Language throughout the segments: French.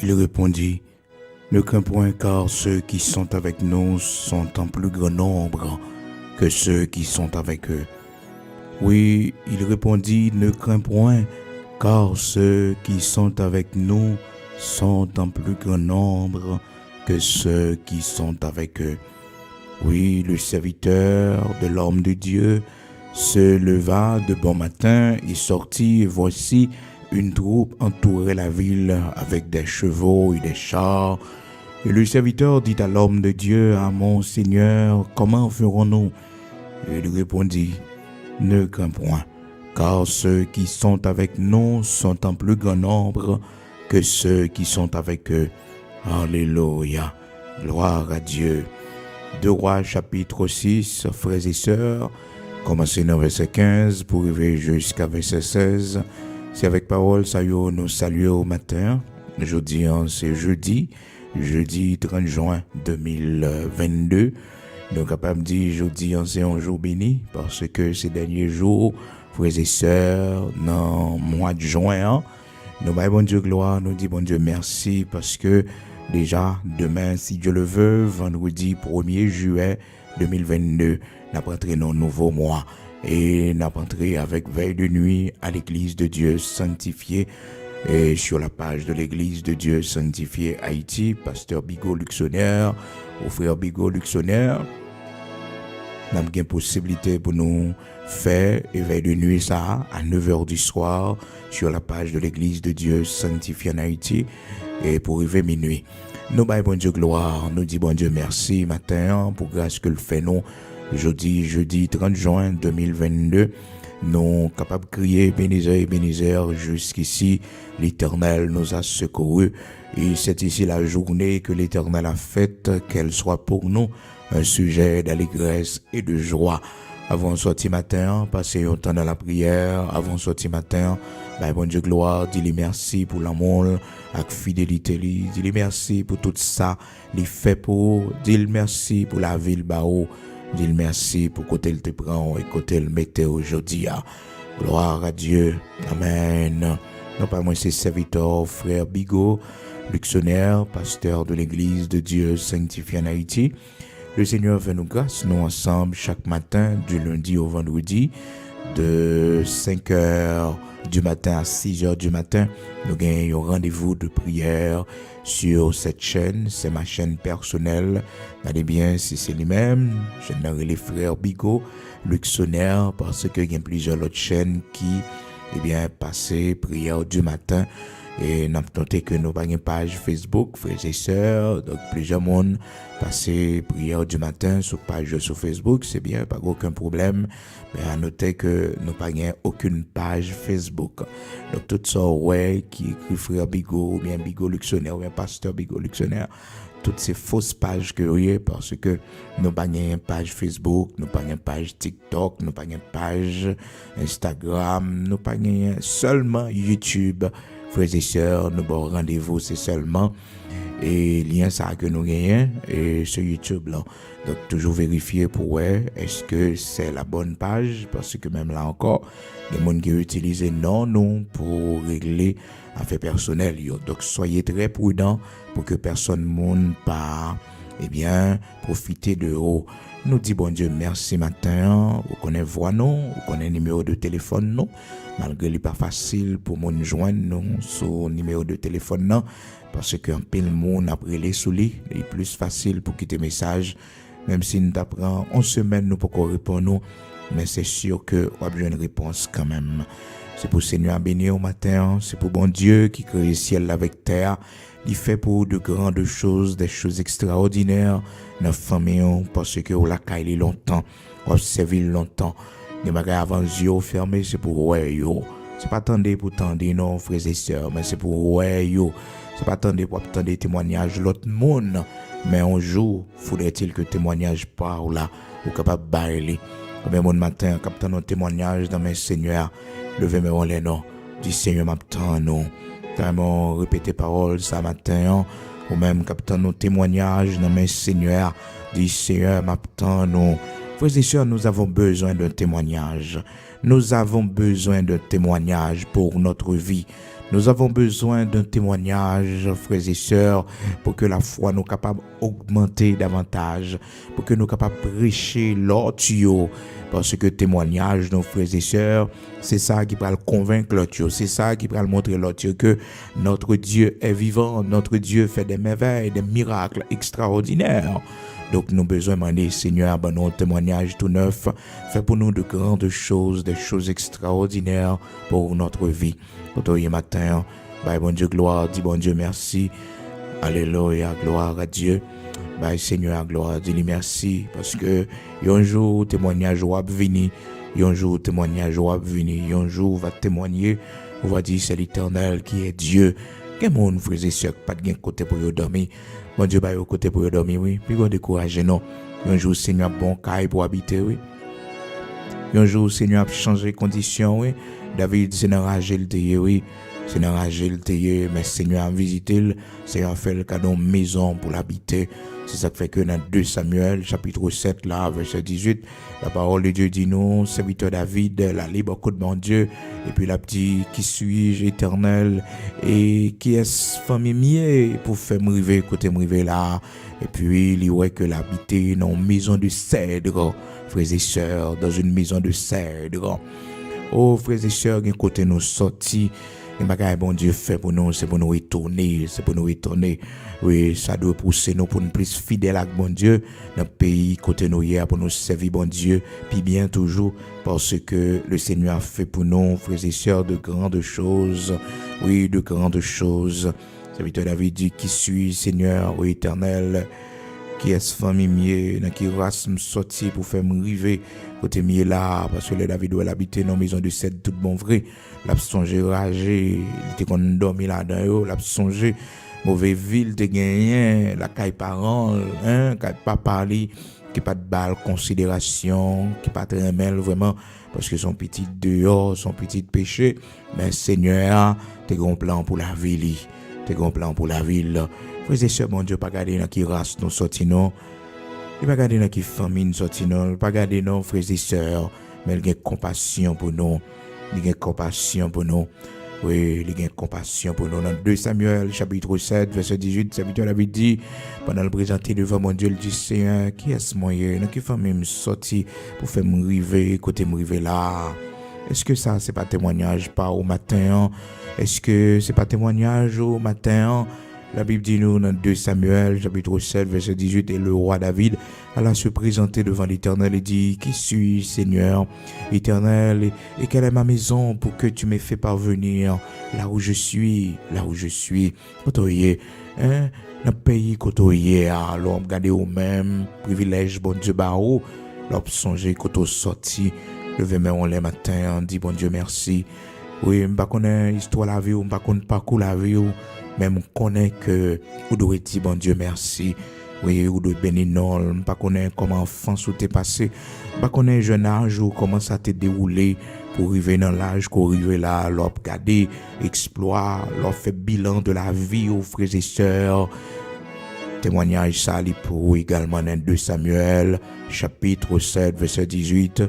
Il répondit, ne crains point, car ceux qui sont avec nous sont en plus grand nombre que ceux qui sont avec eux. Oui, il répondit, ne crains point, car ceux qui sont avec nous sont en plus grand nombre que ceux qui sont avec eux. Oui, le serviteur de l'homme de Dieu se leva de bon matin et sortit, et voici, une troupe entourait la ville avec des chevaux et des chars. Et le serviteur dit à l'homme de Dieu, à mon Seigneur, comment ferons-nous? Et il répondit, ne crains point, car ceux qui sont avec nous sont en plus grand nombre que ceux qui sont avec eux. Alléluia, gloire à Dieu. 2 Rois chapitre 6, frères et sœurs, commencez dans verset 15 pour arriver jusqu'à verset 16. C'est avec parole, ça y est, nous saluons au matin. Jeudi, c'est jeudi 30 juin 2022. Nous sommes capables de dire jeudi, c'est un jour béni parce que ces derniers jours, frères et sœurs, dans le mois de juin, nous disons bon Dieu gloire, nous disons bon Dieu merci parce que déjà demain, si Dieu le veut, vendredi 1er juillet 2022, nous rentrons dans un nouveau mois et nous rentrons avec veille de nuit à l'église de Dieu sanctifiée. Et sur la page de l'église de Dieu sanctifiée Haïti, pasteur Bigot Luxonnaire, ou frère Bigot Luxonnaire, nous avons une possibilité pour nous faire éveil de nuit ça à 9h du soir sur la page de l'église de Dieu sanctifiée en Haïti et pour arriver minuit. Nous baillons bon Dieu gloire, nous disons bon Dieu merci matin pour grâce que le fait nous jeudi 30 juin 2022. Nous capables de crier Ebenezer jusqu'ici l'Éternel nous a secourus et c'est ici la journée que l'Éternel a faite, qu'elle soit pour nous un sujet d'allégresse et de joie. Avant sortir matin, passer un temps dans la prière. Avant sortir matin, bon Dieu gloire, dis-lui merci pour l'amour, avec fidélité, dis-lui merci pour tout ça, il fait pour, dis-lui merci pour la ville bao, dis-lui merci pour côté il te prend et côté il mette aujourd'hui. Gloire à Dieu, amen. Non pas moi c'est serviteur frère Bigot Luxonnaire, pasteur de l'église de Dieu sanctifié en Haïti. Le Seigneur fait nous grâce, nous ensemble chaque matin, du lundi au vendredi, de 5h du matin à 6h du matin. Nous gagnons un rendez-vous de prière sur cette chaîne, c'est ma chaîne personnelle. Regardez bien si c'est lui-même, je n'aurai les frères Bigot, Luxonnaire, parce qu'il y a plusieurs autres chaînes qui, passent prière du matin. Et nous avons tenté que nous avons une page Facebook, frères et sœurs, donc plusieurs monde passer prière du matin sur page sur Facebook, c'est bien, pas aucun problème. Mais à noter que nous n'avons aucune page Facebook. Donc tout ça, ouais, qui écrit frère Bigot, ou bien Bigot Luxonnaire, ou bien pasteur Bigot Luxonnaire, toutes ces fausses pages que vous voyez, parce que nous n'avons pas une page Facebook, nous n'avons pas une page TikTok, nous n'avons pas une page Instagram, nous n'avons pas seulement YouTube. Frères et sœurs, nous avons rendez-vous, c'est seulement et lien ça que nous gagnons et sur YouTube là. Donc toujours vérifier pour ouais, est-ce que c'est la bonne page parce que même là encore, il y a des gens qui utilisent non pour régler affaires personnelles. Donc soyez très prudents pour que personne ne pas profiter de haut. Nous dit bon Dieu merci matin, vous connaissez voix non, vous connaissez numéro de téléphone non, malgré il pas facile pour nous joindre nous sur numéro de téléphone non, parce que un pile monde après les sous lui, il est plus facile pour quitter message, même si nous t'apprend en semaine nous pas répondre nous, mais c'est sûr que on a besoin de réponse quand même. C'est pour Seigneur béni au matin, c'est pour bon Dieu qui crée le ciel avec terre. Il fait pour de grandes choses, des choses extraordinaires dans la famille, parce que on l'a caillé longtemps, on a servi longtemps. Les bagages avant les yeux fermés, c'est pour ouais yo. C'est pas attendre pour tendre non frères et sœurs, mais c'est pour ouais yo. C'est pas attendre pour attendre témoignage l'autre monde, mais un jour, faudrait-il que témoignage par là ou capable bailler. Comme mon matin, captant un témoignage dans mes seigneurs, levez mes les noms, du Seigneur m'attend non. Vraiment répéter parole ça matin ou même captant nos témoignages dans mes seigneurs, du Seigneur m'attend non. Frères et sœurs, nous avons besoin d'un témoignage. Nous avons besoin d'un témoignage pour notre vie. Nous avons besoin d'un témoignage, frères et sœurs, pour que la foi nous capable d'augmenter davantage, pour que nous capables de prêcher l'autre. Parce que témoignage, nos frères et sœurs, c'est ça qui va le convaincre l'autre, c'est ça qui va le montrer l'autre que notre Dieu est vivant, notre Dieu fait des merveilles, des miracles extraordinaires. Donc nous avons besoin de demander, Seigneur, ben nos témoignages tout neufs, fais pour nous de grandes choses, des choses extraordinaires pour notre vie. Aujourd'hui matin, bye bon Dieu gloire, dis bon Dieu merci, alléluia, gloire à Dieu. Bye Seigneur, gloire, dis-lui merci, parce que un jour témoignage va venir, un jour témoignage va venir, un jour va témoigner, on va dire c'est l'Éternel qui est Dieu. Quel monde frères et sœurs, pas de côté pour y dormir. Bon Dieu, bah, au côté pour y dormir, oui. Puis, on décourage, non. Un jour, Seigneur, bon caille pour habiter, oui. Un jour, Seigneur, a changé les conditions, oui. David, c'est enragé le théier, oui. C'est enragé le théier, mais Seigneur a visité, Seigneur a fait le cadeau de maison pour l'habiter. C'est ça qui fait que dans 2 Samuel, chapitre 7, là, verset 18, la parole de Dieu dit nous, serviteur David, la libre côte de mon Dieu, et puis la petite, qui suis-je éternel, et qui est famille pour faire m'arriver, côté m'arriver là, et puis il y aurait que l'habiter dans une maison de cèdre, frères et sœurs, dans une maison de cèdre. Oh, frères et sœurs, d'un côté nous sortis, et bagaille bon Dieu fait pour nous, c'est pour nous retourner, c'est pour nous retourner. Oui, ça doit pousser nous pour nous plus fidèles à bon Dieu dans le pays côté nous hier pour nous servir bon Dieu, puis bien toujours parce que le Seigneur a fait pour nous, frères et sœurs, de grandes choses. Oui, de grandes choses. Serviteur David dit, qui suis Seigneur, ô éternel, qui est famille, dans qui race me sorti pour faire me river côté mieux là, parce que le David doit habiter dans une maison de cèdre tout bon vrai. L'a songé ragé, il était qu'on dormi là-dedans, l'a songé mauvaise ville de gagné, la caille parents, hein, caille pas parler, qui pas de balle considération, qui pas très mal vraiment, parce que son petit dehors, son petit péché, mais Seigneur, t'es grand plan pour la ville, t'es grand plan pour la ville. Frères et sœurs, mon Dieu, pas garder dans qui race nous sorti non, il pas garder dans qui famille nous sorti non, pas garder non, frères et sœurs, mais il a compassion pour nous, il a compassion pour nous. Oui, il y a compassion pour nous. Dans 2 Samuel, chapitre 7, verset 18, serviteur David dit, pendant le présenter devant mon Dieu, il dit, Seigneur, qui est-ce moyen? Dans quelle famille me sorti pour faire me river, côté me river là? Est-ce que ça, c'est pas témoignage pas au matin? Est-ce que c'est pas témoignage au matin? La Bible dit nous dans 2 Samuel, chapitre 7, verset 18, et le roi David alla se présenter devant l'Éternel et dit, qui suis Seigneur, Éternel, et quelle est ma maison pour que tu m'aies fait parvenir là où je suis, Côtoyer, hein, dans le pays côtoyer, alors regardez au même privilège, bon Dieu, barreau, l'op songer, côté sorti, levé on les matins, dit bon Dieu merci. Oui, je ne connais pas l'histoire de la vie, je ne connais pas parcours la vie, mais je connais que vous devez dire bon Dieu merci. Oui, vous devez bénir non, je ne connais comment enfance ou t'es passé, je ne connais jeune âge ou comment ça t'est déroulé pour arriver dans l'âge qu'on arrive là, leur regarder, exploit, leur fait bilan de la vie aux frères et sœurs. Témoignage ça pour également dans 2 Samuel, chapitre 7, verset 18.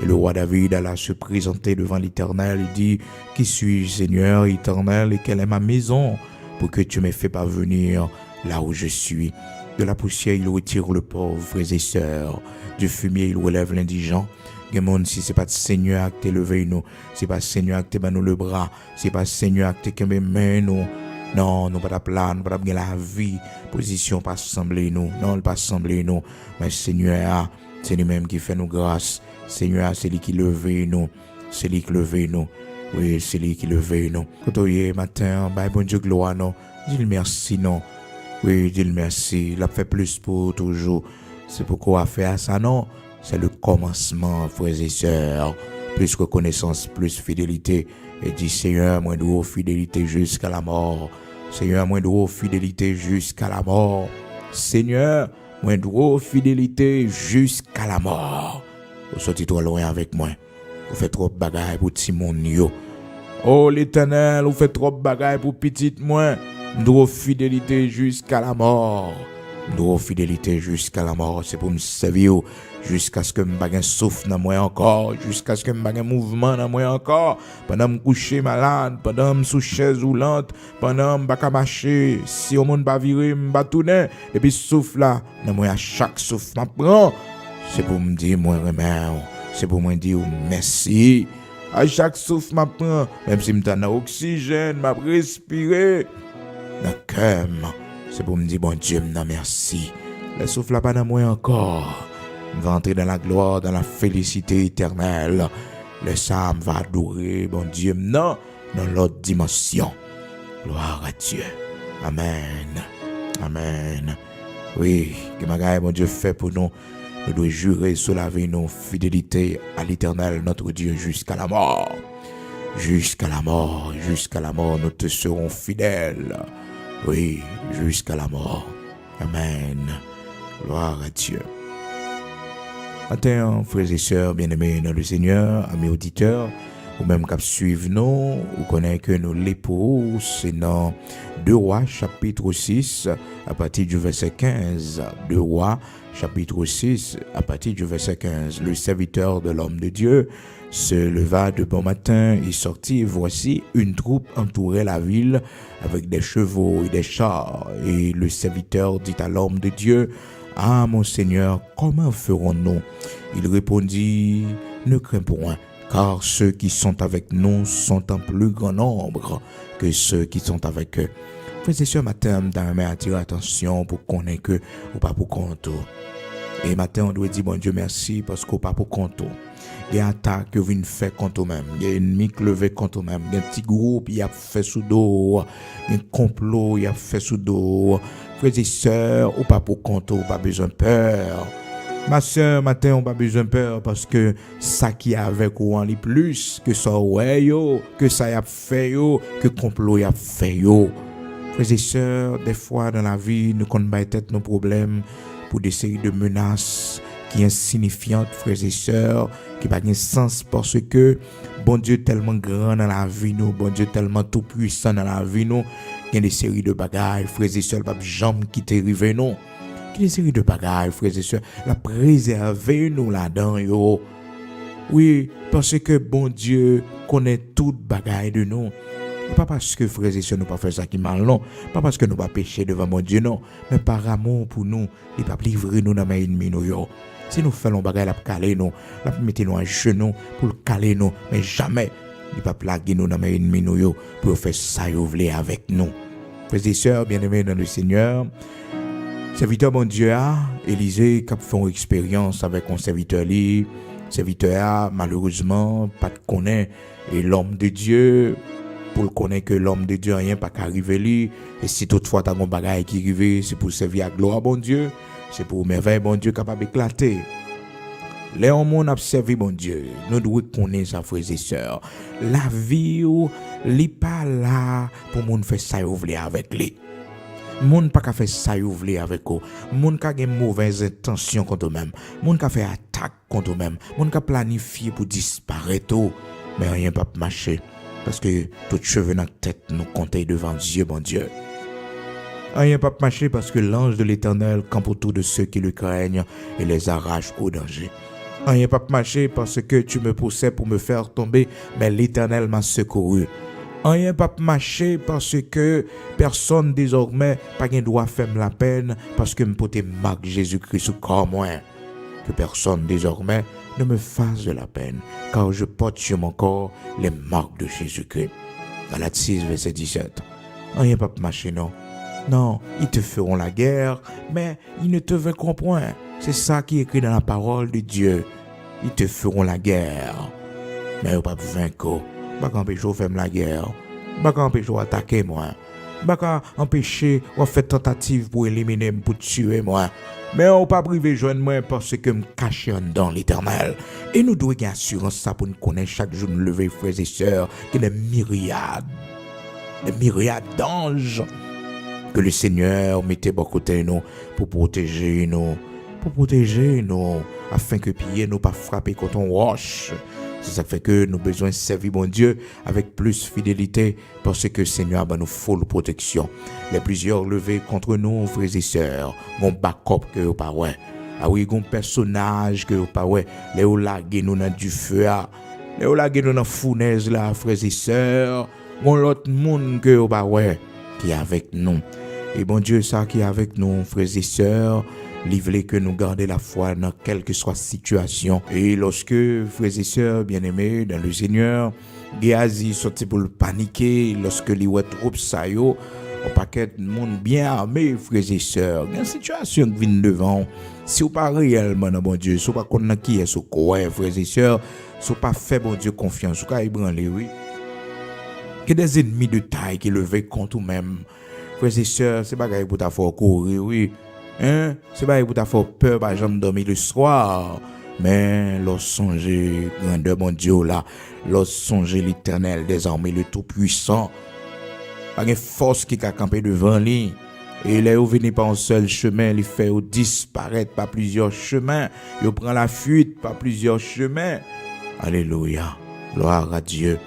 Et le roi David alla se présenter devant l'Éternel et dit, qui suis-je, Seigneur éternel, et quelle est ma maison pour que tu m'aies fait parvenir là où je suis? De la poussière, il retire le pauvre, frères et sœurs. Du fumier, il relève l'indigent. Monde, si c'est pas le Seigneur qui t'a levé nous, c'est pas le Seigneur qui t'a nous le bras, c'est pas le Seigneur qui t'a main nous. Non, nous pas de plan, nous pas de la vie, position pas sembler nous, non, pas sembler nous, mais Seigneur, c'est lui-même qui fait nous grâce. Seigneur, c'est lui qui leve nous, c'est lui qui leve nous. Oui, c'est lui qui leve nous. Quand on est matin, bah bon Dieu gloire non, dis-le merci non. Oui, dis-le merci, il a fait plus pour toujours. C'est pourquoi faire ça non, c'est le commencement, frères et sœurs. Plus reconnaissance, plus fidélité. Et dit Seigneur, moi de fidélité jusqu'à la mort. Seigneur, moi de fidélité jusqu'à la mort. Seigneur, moi de fidélité jusqu'à la mort. Vous sortez trop loin avec moi. Vous faites trop de bagaille pour petit monde yo. Oh l'Éternel, vous faites trop de bagaille pour petite moi. De fidélité jusqu'à la mort. Nos fidélité jusqu'à la mort, c'est pour me servir jusqu'à ce que me bague un souffle dans moi encore, jusqu'à ce que me bague un mouvement dans moi encore, pendant me coucher malade, pendant me sous chaise roulante, pendant me bague marcher, si au monde pas virer, me pas tourner, et puis souffle là, dans moi à chaque souffle m'apprend, c'est pour me dire moi remède, c'est pour me dire merci. À chaque souffle m'apprend, même si me donne oxygène, m'a respirer dans le cœur. C'est pour me dire, bon Dieu, merci. Le souffle là pas dans moi encore. Je vais entrer dans la gloire, dans la félicité éternelle. Le Sam va adorer, bon Dieu, non, dans l'autre dimension. Gloire à Dieu. Amen. Amen. Oui, que ma bon Dieu fait pour nous. Nous devons jurer sur la vie, nos fidélité à l'éternel, notre Dieu, jusqu'à la mort. Jusqu'à la mort, nous te serons fidèles. Oui, jusqu'à la mort. Amen. Gloire à Dieu. Matin, frères et sœurs bien-aimés dans le Seigneur, amis auditeurs, ou même qui suivent nous, ou connaissez que nous l'époux, c'est dans 2 Rois, chapitre 6, à partir du verset 15. 2 Rois, chapitre 6, à partir du verset 15. Le serviteur de l'homme de Dieu se leva de bon matin et sortit. Voici, une troupe entourait la ville avec des chevaux et des chars. Et le serviteur dit à l'homme de Dieu, « Ah, mon Seigneur, comment ferons-nous » Il répondit, « Ne crains point, car ceux qui sont avec nous sont en plus grand nombre que ceux qui sont avec eux. » Frères et sœurs, matin, je attirer attention pour qu'on ait que ou pas pour compte. Et matin, on doit dire, bon Dieu, merci parce qu'on pas pour compte. Il y a une attaque que vous faites contre vous-même. Il y a une ennemi qui levé contre vous-même. Il y a un petit groupe qui a fait sous dos. Un complot qui a fait sous dos. Frères et sœurs, ou pas pour compte, ou pas besoin de peur. Ma sœur, matin, on pas besoin de peur parce que ça qui est avec vous en lit plus que ça ouais yo, que ça y a fait yo, que complot y a fait yo. Frères et sœurs, des fois dans la vie, nous connaissons peut-être nos problèmes pour des séries de menaces qui sont insignifiantes, frères et sœurs, qui n'ont pas de sens parce que bon Dieu tellement grand dans la vie nous, bon Dieu tellement tout puissant dans la vie nous, il y a des séries de bagailles, frères et sœurs, pas jamais qui t'arrivent non. Il y a des séries de bagailles, frères et sœurs, la préserver nous là-dedans yo. Oui, parce que bon Dieu connaît toute bagaille de nous. Pas parce que frères et sœurs nous pas faire ça qui mal non, pas parce que nous pas pécher devant mon Dieu non, mais par amour pour nous, il pas livrer nous dans mes ennemis nous yo. Si nous faisons bagaille la caler nous, la mettre nous à genoux pour caler nous, mais jamais il pas plaguer nous dans mes ennemis nous yo pour faire ça yo vle avec nous. Frères et sœurs bien-aimés dans le Seigneur, serviteur bon Dieu a Élisée qui a fait une expérience avec un serviteur li, serviteur a malheureusement pas de connaît et l'homme de Dieu pour le connaître que l'homme de Dieu rien pas qu'arriver lui et si toutefois t'as un bagage qui arrive c'est pour servir à gloire bon Dieu, c'est pour merveille bon Dieu capable d'éclater. Les hommes ont servi bon Dieu, nous devons connaître ça frères et sœurs. La vie n'est pas là pour moun faire ça ouvler avec lui. Moun pas qu'à faire ça ouvler avec eux. Moun ka gen mauvaise intention contre eux-mêmes. Moun ka fait attaque contre eux-mêmes. Moun ka planifier pour disparaître mais rien pas marcher. Parce que tout cheveux dans la tête nous comptent devant Dieu, bon Dieu. Rien pas marcher parce que l'ange de l'Éternel campe autour de ceux qui le craignent et les arrache au danger. Rien pas marcher parce que tu me poussais pour me faire tomber, mais l'Éternel m'a secouru. Rien pas marcher parce que personne désormais pas gain droit faire la peine parce que me porter marque Jésus-Christ au corps moi. Que personne désormais ne me fasse de la peine, car je porte sur mon corps les marques de Jésus-Christ. Galates 6, verset 17. Rien pas marcher, non. Non, ils te feront la guerre, mais ils ne te vaincront point. C'est ça qui est écrit dans la parole de Dieu. Ils te feront la guerre, mais ils ne vont pas vaincre. Pas qu'empêcher de faire la guerre. Pas qu'empêcher d'attaquer moi. Pas qu'empêcher de faire tentative pour éliminer, pour tuer moi. Mais on ne peut pas priver joindre moi parce que me cache dans l'Éternel. Et nous devons avoir assurance ça pour nous connaître chaque jour nous lever, frères et sœurs, que des myriades d'anges que le Seigneur mettait à côté de nous pour protéger nous, afin que pieds nous pas frapper contre un roche. C'est ça fait que nous besoin de servir bon Dieu avec plus fidélité parce que Seigneur nous full protection. Les plusieurs levés contre nous, frères et sœurs, mon backup que vous pas ouais. Ah oui, un personnage que vous pas ouais. Les ou lagué nous dans du feu, les ou lagué nous dans fournaise là, frères et sœurs. Mon l'autre monde que vous pas ouais qui est avec nous. Et bon Dieu, ça qui est avec nous, frères et sœurs, livrez que nous garder la foi dans quelle que soit situation. Et lorsque, frères et sœurs bien-aimés dans le Seigneur, Géasi sorti pour le paniquer, lorsque les ouest troupes ça yo, un paquet de monde bien armé, frères et sœurs, il y a une situation qui vient devant. Si vous pas réellement dans bon Dieu, si vous pas connaître qui est ce quoi, frères et sœurs, si vous pas fait bon Dieu confiance, vous pas ébranler, oui. Il y a des ennemis de taille qui levent contre vous-même. Frères et sœurs, c'est pas pour ta faire courir, oui. Hein? C'est pas pour ta faire peur, par exemple, dormir le soir. Mais lorsque songer grandeur mon Dieu là, lorsque songer l'Éternel des armées, le Tout-Puissant, pas une force qui a campé devant lui. Et là, vous venez par un seul chemin, il fait disparaître par plusieurs chemins. Il prend la fuite par plusieurs chemins. Alléluia. Gloire à Dieu.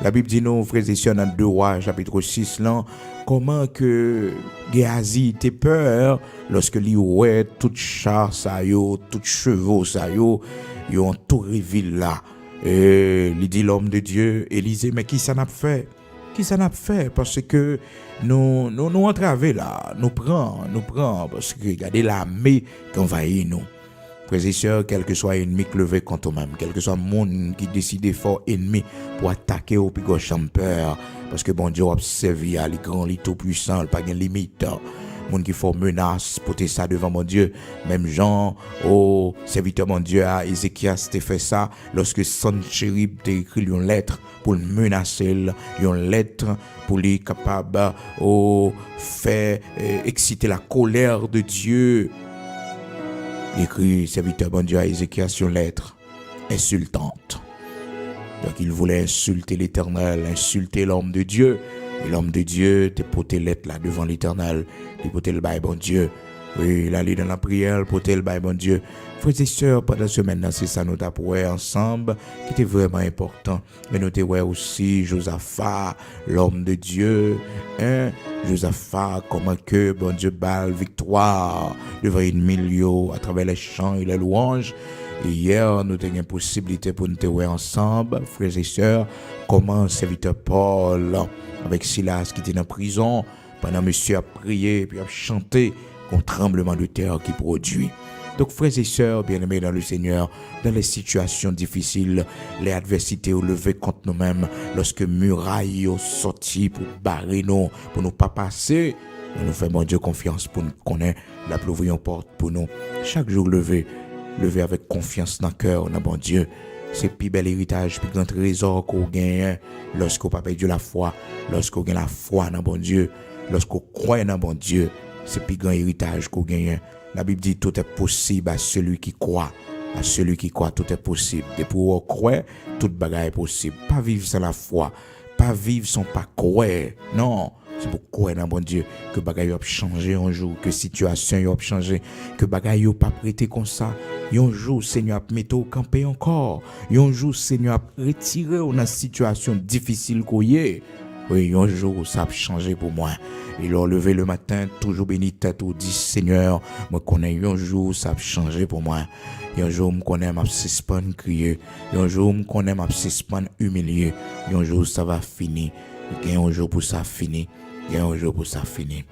La Bible dit nous, frères et sœurs, dans 2 Rois, chapitre 6, là, comment que Géasi était peur lorsque lui ouais tout char ça yo, tout chevaux ça yo entouré ville là. Et il dit l'homme de Dieu, Élisée, mais qui ça n'a fait? Qui ça n'a fait? Parce que nous entraver là, nous prend, parce que regardez l'armée qui envahit nous. Frères et sœurs, quel que soit l'ennemi qui levé contre nous-mêmes, quel que soit le monde qui décide fort ennemi pour attaquer au plus grand peur, parce que bon Dieu a servi à les grands, les tout puissants, pas de limite. Monde qui font menace, porter ça devant mon Dieu. Même Jean, au serviteur mon Dieu, à Ézéchias, t'es fait ça lorsque Sanchérib t'a écrit une lettre pour le menacer, une lettre pour lui capable de faire exciter la colère de Dieu. Écrit serviteur bon Dieu à Ézéchias une lettre insultante. Donc il voulait insulter l'Éternel, insulter l'homme de Dieu. Et l'homme de Dieu te porté lettre là devant l'Éternel, il porté le bail bon Dieu. Oui, il allait dans la prière, porter le bail bon Dieu. Frères et sœurs, pendant ce maintenant, c'est ça nous avons ensemble, qui était vraiment important. Mais nous avons aussi Josaphat, l'homme de Dieu. Hein? Josaphat, comment que bon Dieu balle victoire devant une milieu à travers les chants et les louanges. Et hier, nous avons une possibilité pour nous voir ensemble, frères et sœurs, comment serviteur Paul, avec Silas qui était en prison, pendant monsieur a prié et puis a chanté un tremblement de terre qui produit. Donc, frères et sœurs, bien-aimés dans le Seigneur, dans les situations difficiles, les adversités au lever contre nous-mêmes, lorsque murailles sont sorties pour barrer nous, pour nous pas passer, nous faisons bon Dieu confiance pour nous connaître, la plouvrion porte pour nous. Chaque jour lever avec confiance dans le cœur, dans bon Dieu. C'est le plus bel héritage, le plus grand trésor qu'on gagne lorsqu'on n'a pas perdu la foi, lorsqu'on gagne la foi dans bon Dieu, lorsqu'on croit dans bon Dieu. C'est le plus grand héritage qu'on gagne. La Bible dit tout est possible à celui qui croit. À celui qui croit, tout est possible. Et pour croire, toute bagaille est possible. Pas vivre sans la foi. Pas vivre sans pas croire. Non. C'est pour croire dans bon Dieu que bagaille a changé un jour, que situation a changé, que bagaille a pas prêté comme ça. Un jour, Seigneur a mis au camper encore. Un jour, Seigneur a retiré dans une situation difficile qu'on y est. Oui, un jour, ça a changé pour moi. Et leur lever le matin, toujours béni tête ou dit Seigneur, moi connais un jour, ça a changé pour moi. Et un jour, je connais ma suspendre crier. Et un jour, je connais ma suspendre humilier. Et un jour, ça va finir. Et un jour pour ça finir. Et un jour pour ça finir.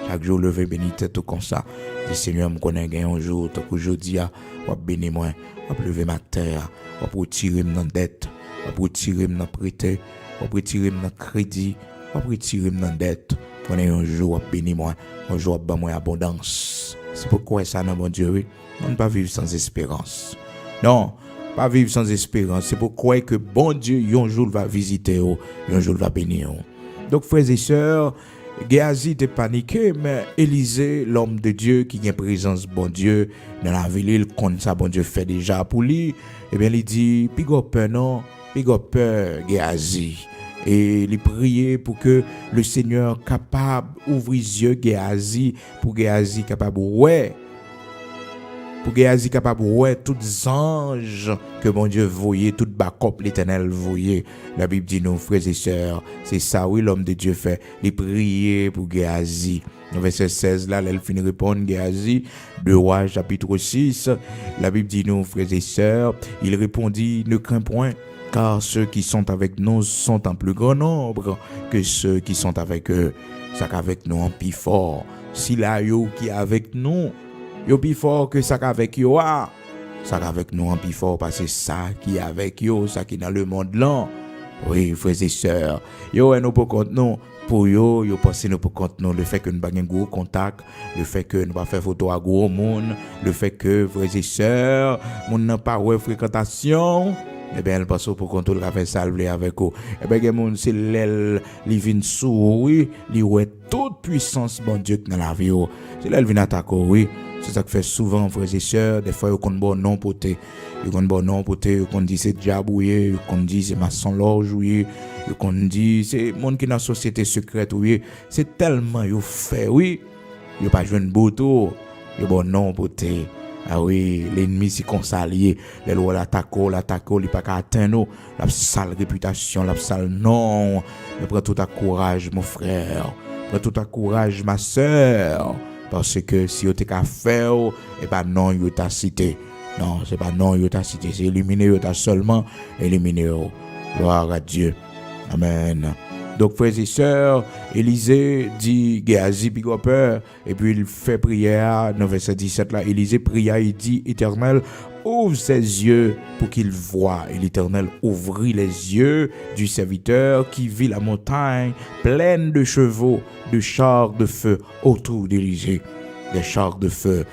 Chaque jour, lever béni tête comme ça. Dit Seigneur, je connais un jour, tant qu'aujourd'hui, je vais bénir moi, je vais lever ma terre, je vais retirer ma dette, je vais retirer ma prêté, je vais retirer mon crédit, je vais retirer ma dette. Pendant un jour, je vais bénir moi, un jour, je vais moi abondance. C'est pourquoi ça, non, mon Dieu, oui. On ne peut pas vivre sans espérance. Non, pas vivre sans espérance. C'est pourquoi que bon Dieu, un jour, va visiter, un jour, va bénir. Donc, frères et sœurs, Géasi était paniqué, mais Élisée, l'homme de Dieu qui a une présence bon Dieu dans la ville, il compte ça bon Dieu fait déjà pour lui. Eh bien, il dit, pigo peur non, pigo peur Géasi. Et il priait pour que le Seigneur capable ouvrir les yeux Géasi, pour Géasi capable ouais pour Géasi capable ouais tous anges que mon Dieu voyait, tout backup l'Éternel voyait. La Bible dit nous frères et sœurs, c'est ça oui l'homme de Dieu fait, il priait pour Géasi. Dans verset 16 là, elle finit répondre Géasi, 2 Rois chapitre 6, la Bible dit nous frères et sœurs, il répondit ne crains point car ceux qui sont avec nous sont en plus grand nombre que ceux qui sont avec eux. Ça qu'avec nous en plus fort. Si là yo qui est avec nous, yo plus fort que ça qu'avec yo a. Ça qu'avec nous en plus fort parce que ça qui est avec yo, ça qui est dans le monde là. Oui, frères et sœurs, yo nous pour compte nous. Pour yo pensez nous pour compte nous le fait que nous pas un gros contact, le fait que nous pas faire photo à gros monde, le fait que frères et sœurs, mon n'a pas ouais fréquentation. Eh bien, elle passe pour contrôler la fait salver avec eux. Eh bien, mon c'est l'aile, li vient sourire, li ouais toute puissance bon Dieu dans la vie. C'est l'aile vient attaquer, oui. C'est ça que fait souvent, frères et sœurs. Des fois, ils ont bon non poté. Ils ont bon non poté. Ils ont dit c'est diabouillé. Ils ont dit c'est maçon loge, oui. Ils ont dit c'est monde qui dans la société secrète, oui. C'est tellement ils fait, oui. Ils pas joué une bouteau. Ils bon non poté. Ah oui, l'ennemi c'est comme ça lié. Les lois l'attaquent, il pas qu'à atteindre la sale réputation, la sale non. Mais prends tout à courage mon frère, prends tout à courage ma sœur, parce que si vous t'es qu'à faire, et pas non vous t'a cité. Non, c'est pas non vous t'a cité, c'est éliminer vous t'a seulement éliminer. Gloire à Dieu. Amen. Donc, frères et sœurs, Élisée dit Géasi peur, et puis il fait prière, dans verset 17 là, Élisée pria, il dit, Éternel, ouvre ses yeux pour qu'il voie. Et l'Éternel ouvrit les yeux du serviteur qui vit la montagne pleine de chevaux, de chars de feu autour d'Élisée. Des chars de feu,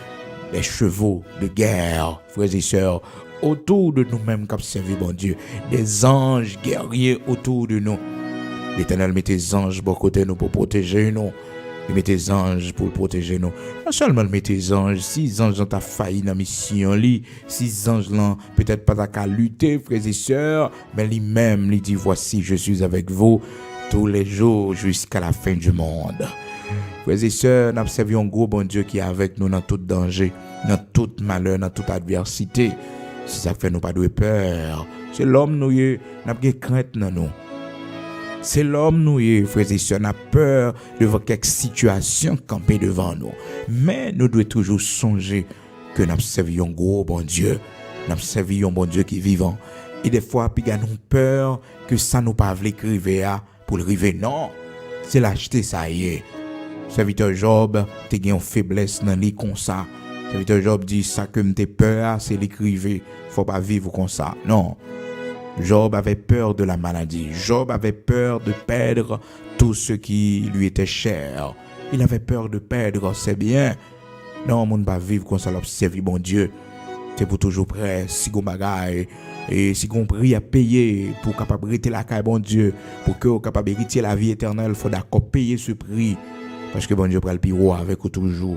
des chevaux de guerre, frères et sœurs, autour de nous-mêmes qui servent bon Dieu. Des anges guerriers autour de nous. L'Éternel met tes anges pour côté nous pour protéger nous. Il met tes anges pour protéger nous. Non seulement met tes anges, 6 anges ont ta failli dans la mission, 6 anges là, peut-être pas qu'à lutter, frères et sœurs, mais lui-même, il dit, voici, je suis avec vous tous les jours jusqu'à la fin du monde. Frères et sœurs, nous observons un gros bon Dieu qui est avec nous dans tout danger, dans tout malheur, dans toute adversité. C'est ça qui fait nous pas de peur. C'est l'homme nous, nous avons crainte dans nous. C'est l'homme nous, frères et sœurs, n'a peur de voir quelques situations campées devant nous. Mais nous devons toujours songer que nous servons un gros bon Dieu. Nous servons un bon Dieu qui est vivant. Et des fois, nous avons peur que ça nous pas l'écriver pour le river. Non, c'est l'acheter, ça y est. Serviteur Job, tu as une faiblesse dans les comme ça. Serviteur Job dit ça que tu as peur, c'est l'écriver. Faut pas vivre comme ça. Non. Job avait peur de la maladie. Job avait peur de perdre tout ce qui lui était cher. Il avait peur de perdre ses biens. Non, on ne va pas vivre comme ça, l'observer bon Dieu. C'est pour toujours prêt, si on bagaille, et si on prie à payer pour capable hériter la caille, bon Dieu, pour que vous capable hériter la vie éternelle, il faut d'accord payer ce prix. Parce que bon Dieu prend le pire avec vous toujours.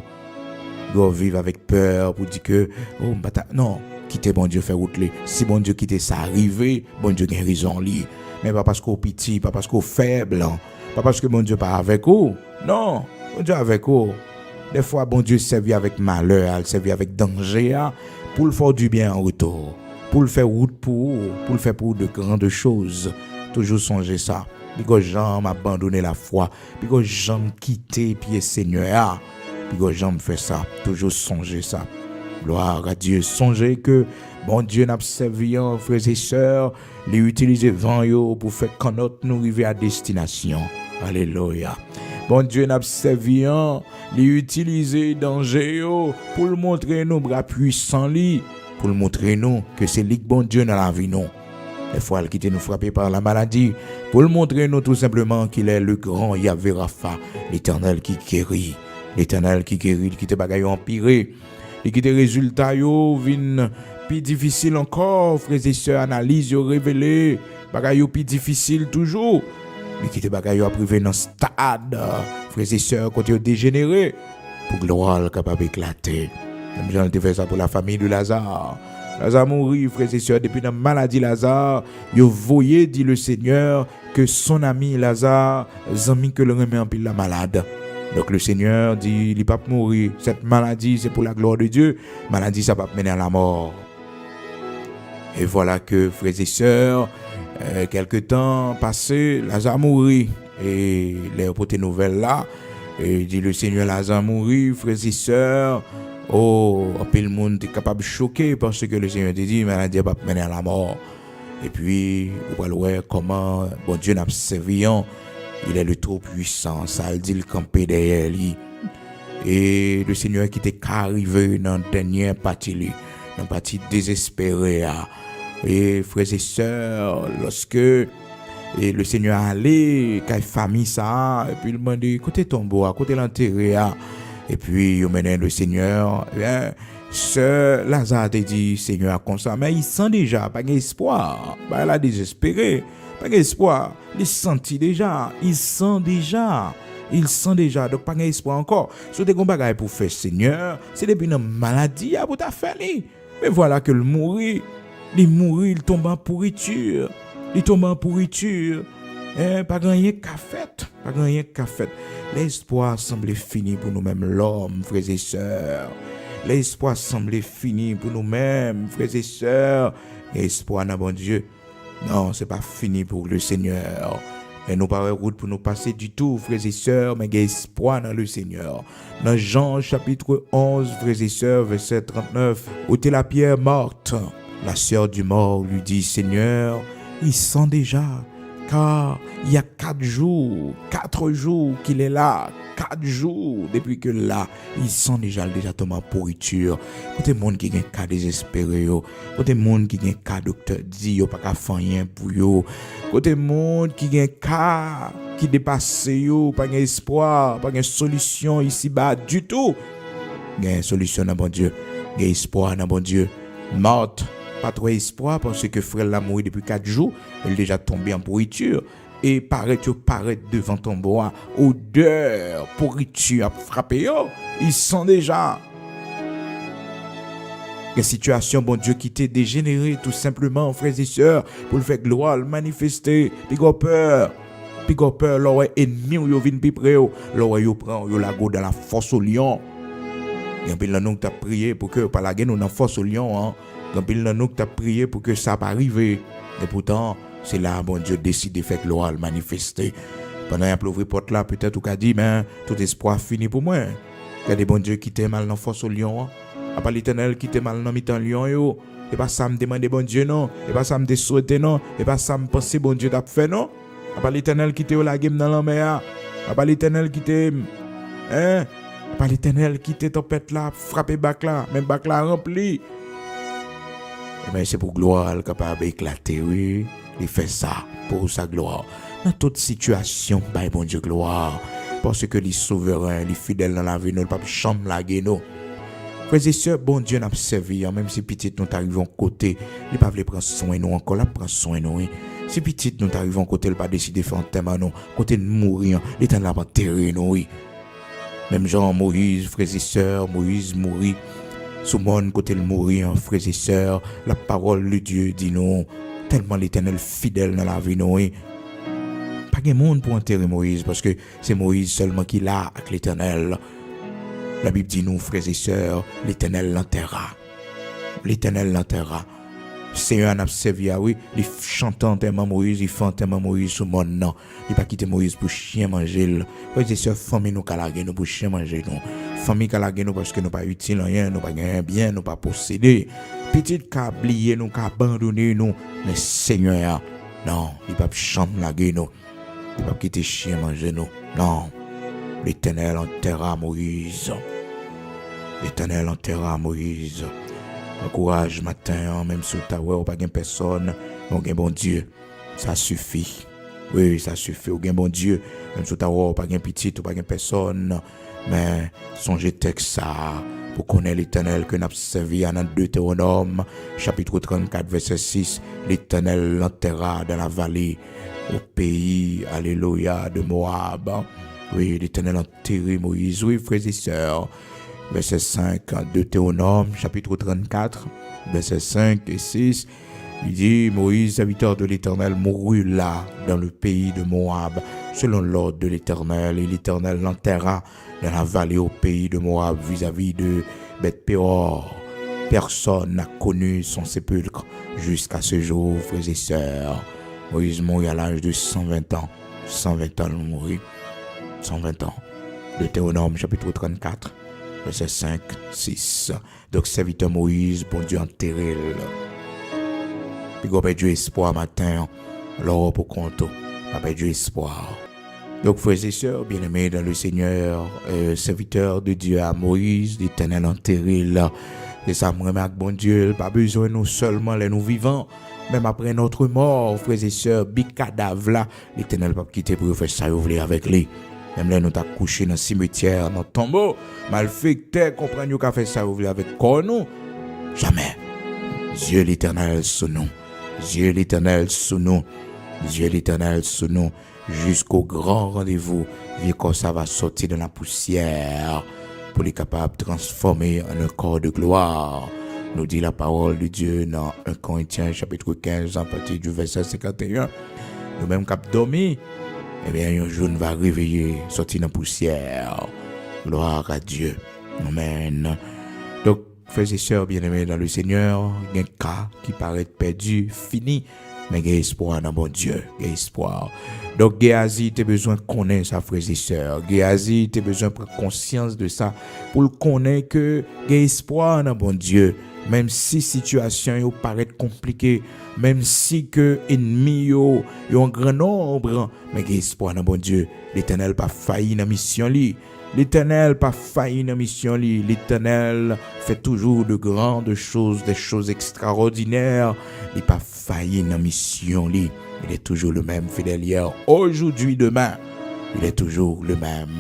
Vous vivre avec peur pour dire que, oh, non. Quitter bon Dieu faire route. Si bon Dieu quitte ça arriver, bon Dieu a raison li. Mais pas parce qu'on petit, pas parce qu'on faible, pas parce que bon Dieu pas avec vous. Non, bon Dieu avec vous. Des fois bon Dieu servi avec malheur, il servi avec danger pour le faire du bien en retour, pour le faire route pour le faire pour de grandes choses. Toujours songer ça. Puis que j'aime abandonner la foi, puis que j'aime quitter pied Seigneur, puis que j'aime faire ça. Toujours songer ça. Gloire à Dieu. Songez que bon Dieu n'a servi frères et sœurs, les utiliser vent pour faire qu'on nous arrive à destination. Alléluia. Bon Dieu n'a servi les utiliser danger pour le montrer nos bras puissants pour le montrer nous que c'est lui bon Dieu dans la vie nous. Des fois il quitte nous frapper par la maladie pour le montrer nous tout simplement qu'il est le grand Yahvé Rapha, l'Éternel qui guérit, l'Éternel qui guérit, qui te bagaille empiré. Et qui des résultats viennent plus difficiles encore, frères et sœurs, analyse yo révélé, bagay yo plus difficile toujours. Mais qui des bagay yo privé dans stade, frères et sœurs, quand yo dégénéré, pour gloire capable éclater. Même Jean te fait ça pour la famille de Lazare. Lazare mourit, frères et sœurs, depuis la maladie Lazare, yo voyez, dit le Seigneur, que son ami Lazare, zami que le remet en pile la malade. Donc le Seigneur dit, il ne va pas mourir. Cette maladie, c'est pour la gloire de Dieu. Maladie, ça va mener à la mort. Et voilà que, frères et sœurs, quelque temps passé, Lazare mourit. Et les potes nouvelles là, et dit le Seigneur Lazare mourit, frères et sœurs. Oh, un peu le monde est capable de choquer parce que le Seigneur te dit, maladie va mener à la mort. Et puis, vous allez voir comment bon Dieu n'a pas servi. Il est le trop puissant, ça il dit le camper derrière lui. Et le Seigneur qui était arrivé dans la dernière partie, dans la partie désespérée. Et frères et sœurs, lorsque le Seigneur allait, quand il famille ça, et puis il m'a dit, côté tombeau, à côté l'enterré, et puis il menait le Seigneur, et bien, Sœur Lazare a dit, Seigneur, comme ça, mais il sent déjà, pas d'espoir, il a désespéré, pas d'espoir, il sent déjà, donc pas d'espoir encore. Si tu as un bagage pour faire Seigneur, c'est depuis une maladie pour ta faire. Mais voilà que le mourir, il tombe en pourriture, pas rien qu'à fait, L'espoir semblait fini pour nous-mêmes, l'homme, frères et sœurs. L'espoir semblait fini pour nous-mêmes, frères et sœurs. L'espoir n'a bon Dieu. Non, c'est pas fini pour le Seigneur. Mais nous pas route pour nous passer du tout, frères et sœurs, mais il y a espoir dans le Seigneur. Dans Jean chapitre 11, frères et sœurs, verset 39, où est la pierre morte. La sœur du mort lui dit, Seigneur, il sent déjà, car il y a 4 jours qu'il est là. 4 jours depuis que là, ils sont déjà tombés en pourriture. Côté monde qui a un cas désespéré, côté monde qui a un cas docteur dit, yo pas qu'à faire rien pour yo. Côté monde qui a un cas qui dépasse yo, pas d'espoir, pas de solution ici bas du tout. Il y a une solution dans bon Dieu, il y a espoir dans bon Dieu. Morte, pas trop espoir parce que frère l'a mouru depuis 4 jours, elle est déjà tombée en pourriture. Et paraît devant ton bois, odeur, pourriture a frappé, ils sont déjà. La situation, bon Dieu, qui t'est dégénérée tout simplement, frères et sœurs, pour le faire gloire, le manifester, pis peur, l'oreille ennemi ou yo vin pi près, l'oreille yo prend, yo la go dans la fosse au lion. Gampil nan nou t'as prié pour que par la guerre nous dans fosse au lion, Gampil nan nou t'as prié pour que ça pas arriver. Et pourtant, c'est là, bon Dieu décide de faire gloire, le manifester. Pendant qu'il a ouvert porte là, peut-être qu'il a dit, mais tout espoir fini pour moi. Il y a des bons Dieu qui t'aiment mal dans force au lion. À part l'Éternel qui t'aiment mal dans mi-temps lion, yo. Et pas ça me demander bon Dieu, non. Et pas ça me souhaiter, non. Et pas ça me penser bon Dieu t'a fait, non. À part l'Éternel qui t'aime la game dans la mer. À part l'Éternel qui t'aime, à part l'Éternel qui t'aime tempête là, frapper bac là, même bac là rempli. Mais c'est pour gloire, capable d'éclater, oui. Il fait ça pour sa gloire. Dans toute situation, bah bon Dieu gloire. Parce que les souverains, les fidèles dans la vie, nous ne pouvons pas chambre la guéno. Frères et sœurs, bon Dieu n'a pas servi, même si petit nous arrivons côté, il ne peut pas prendre soin de nous encore, là prendre soin de nous. Si petit nous arrivons côté, il ne peut pas décider de faire un thème à nous, côté de mourir, il ne peut pas enterrer nous. Même Jean Moïse, frères et sœurs, Moïse mourit. Sous mon côté de mourir, frères et sœurs, la parole de Dieu dit non. Tellement l'Éternel fidèle dans la vie, non. Pas de monde pour enterrer Moïse, parce que c'est Moïse seulement qui l'a avec l'Éternel. La Bible dit nous, frères et sœurs, l'Éternel l'enterra. L'Éternel l'enterra. Le Seigneur n'a pas servi à oui, il chante tellement Moïse, il fait tellement Moïse sous mon nom. Il n'a pas quitté Moïse pour chien manger. Frères et sœurs, famille nous calagé nous pour chien manger nous. Famille calagé nous parce que nous pas utile rien, nous pas gagner bien, nous pas posséder. Petite qu'a oublié nous, qu'a abandonné nous, mais Seigneur, non, il pas chambre la nous. Il pas quitter chien manger nous. Non. L'Éternel enterra Moïse. L'Éternel enterra Moïse. Encourage matin, même sous ta ouais, pas de personne, on a bon Dieu. Ça suffit. Oui, ça suffit. On a bon Dieu. Même sous ta ouais, pas de petit, pas de personne. Mais songez texte ça. Pour connaître l'Éternel que nous avons servi dans Deutéronome, chapitre 34, verset 6. L'Éternel l'enterra dans la vallée, au pays, alléluia, de Moab. Oui, l'Éternel enterré Moïse. Oui, frères et sœurs. Verset 5, Deutéronome, chapitre 34, verset 5 et 6. Il dit, Moïse, serviteur de l'Éternel, mourut là, dans le pays de Moab, selon l'ordre de l'Éternel. Et l'Éternel l'enterra dans la vallée au pays de Moab, vis-à-vis de Beth-Péor. Personne n'a connu son sépulcre jusqu'à ce jour, frères et sœurs. Moïse mourut à l'âge de 120 ans. 120 ans, il mourut. 120 ans. Deutéronome, chapitre 34, verset 5, 6. Donc, serviteur Moïse, bon Dieu, enterré. Puis, on a perdu espoir matin. Alors, pour compte, on a perdu espoir. Donc, frères et sœurs, bien-aimés dans le Seigneur, serviteur de Dieu à Moïse, l'Éternel enterré là. Et ça me remarque, bon Dieu, pas besoin de nous seulement, les nous vivants, même après notre mort, frères et sœurs, big cadavre là, l'Éternel pas quitter pour faire ça, ouvrir avec lui. Même là, nous t'a couché dans le cimetière, dans le tombeau, mal fait que comprenez qu'a fait ça, ouvrir avec quoi nous? Jamais. Dieu l'Éternel sous nous. Dieu l'Éternel sous nous. Dieu l'Éternel sous nous. Jusqu'au grand rendez-vous, vu comme ça va sortir de la poussière pour les capables de transformer en un corps de gloire. Nous dit la parole de Dieu dans 1 Corinthiens chapitre 15 à partir du verset 51. Nous-mêmes cap dormi, eh bien un jour nous va réveiller, sortir dans la poussière. Gloire à Dieu. Amen. Donc, frères et sœurs bien-aimés dans le Seigneur, il y a un cas qui paraît perdu, fini, mais il y a espoir dans mon Dieu, il y a espoir. Donc, Géasi, tu as besoin de connaître ça, frères et sœurs. Géasi, tu as besoin de prendre conscience de ça pour le connaître que il y a espoir dans mon Dieu. Même si la situation paraît compliquée, même si que ennemi yo un grand nombre, mais il y a espoir dans mon Dieu. L'Éternel pas failli dans la mission li. L'Éternel pas failli dans la mission li. L'Éternel fait toujours de grandes choses, des choses extraordinaires. Il pas failli dans la mission li. Il est toujours le même fidèle hier, aujourd'hui, demain. Il est toujours le même.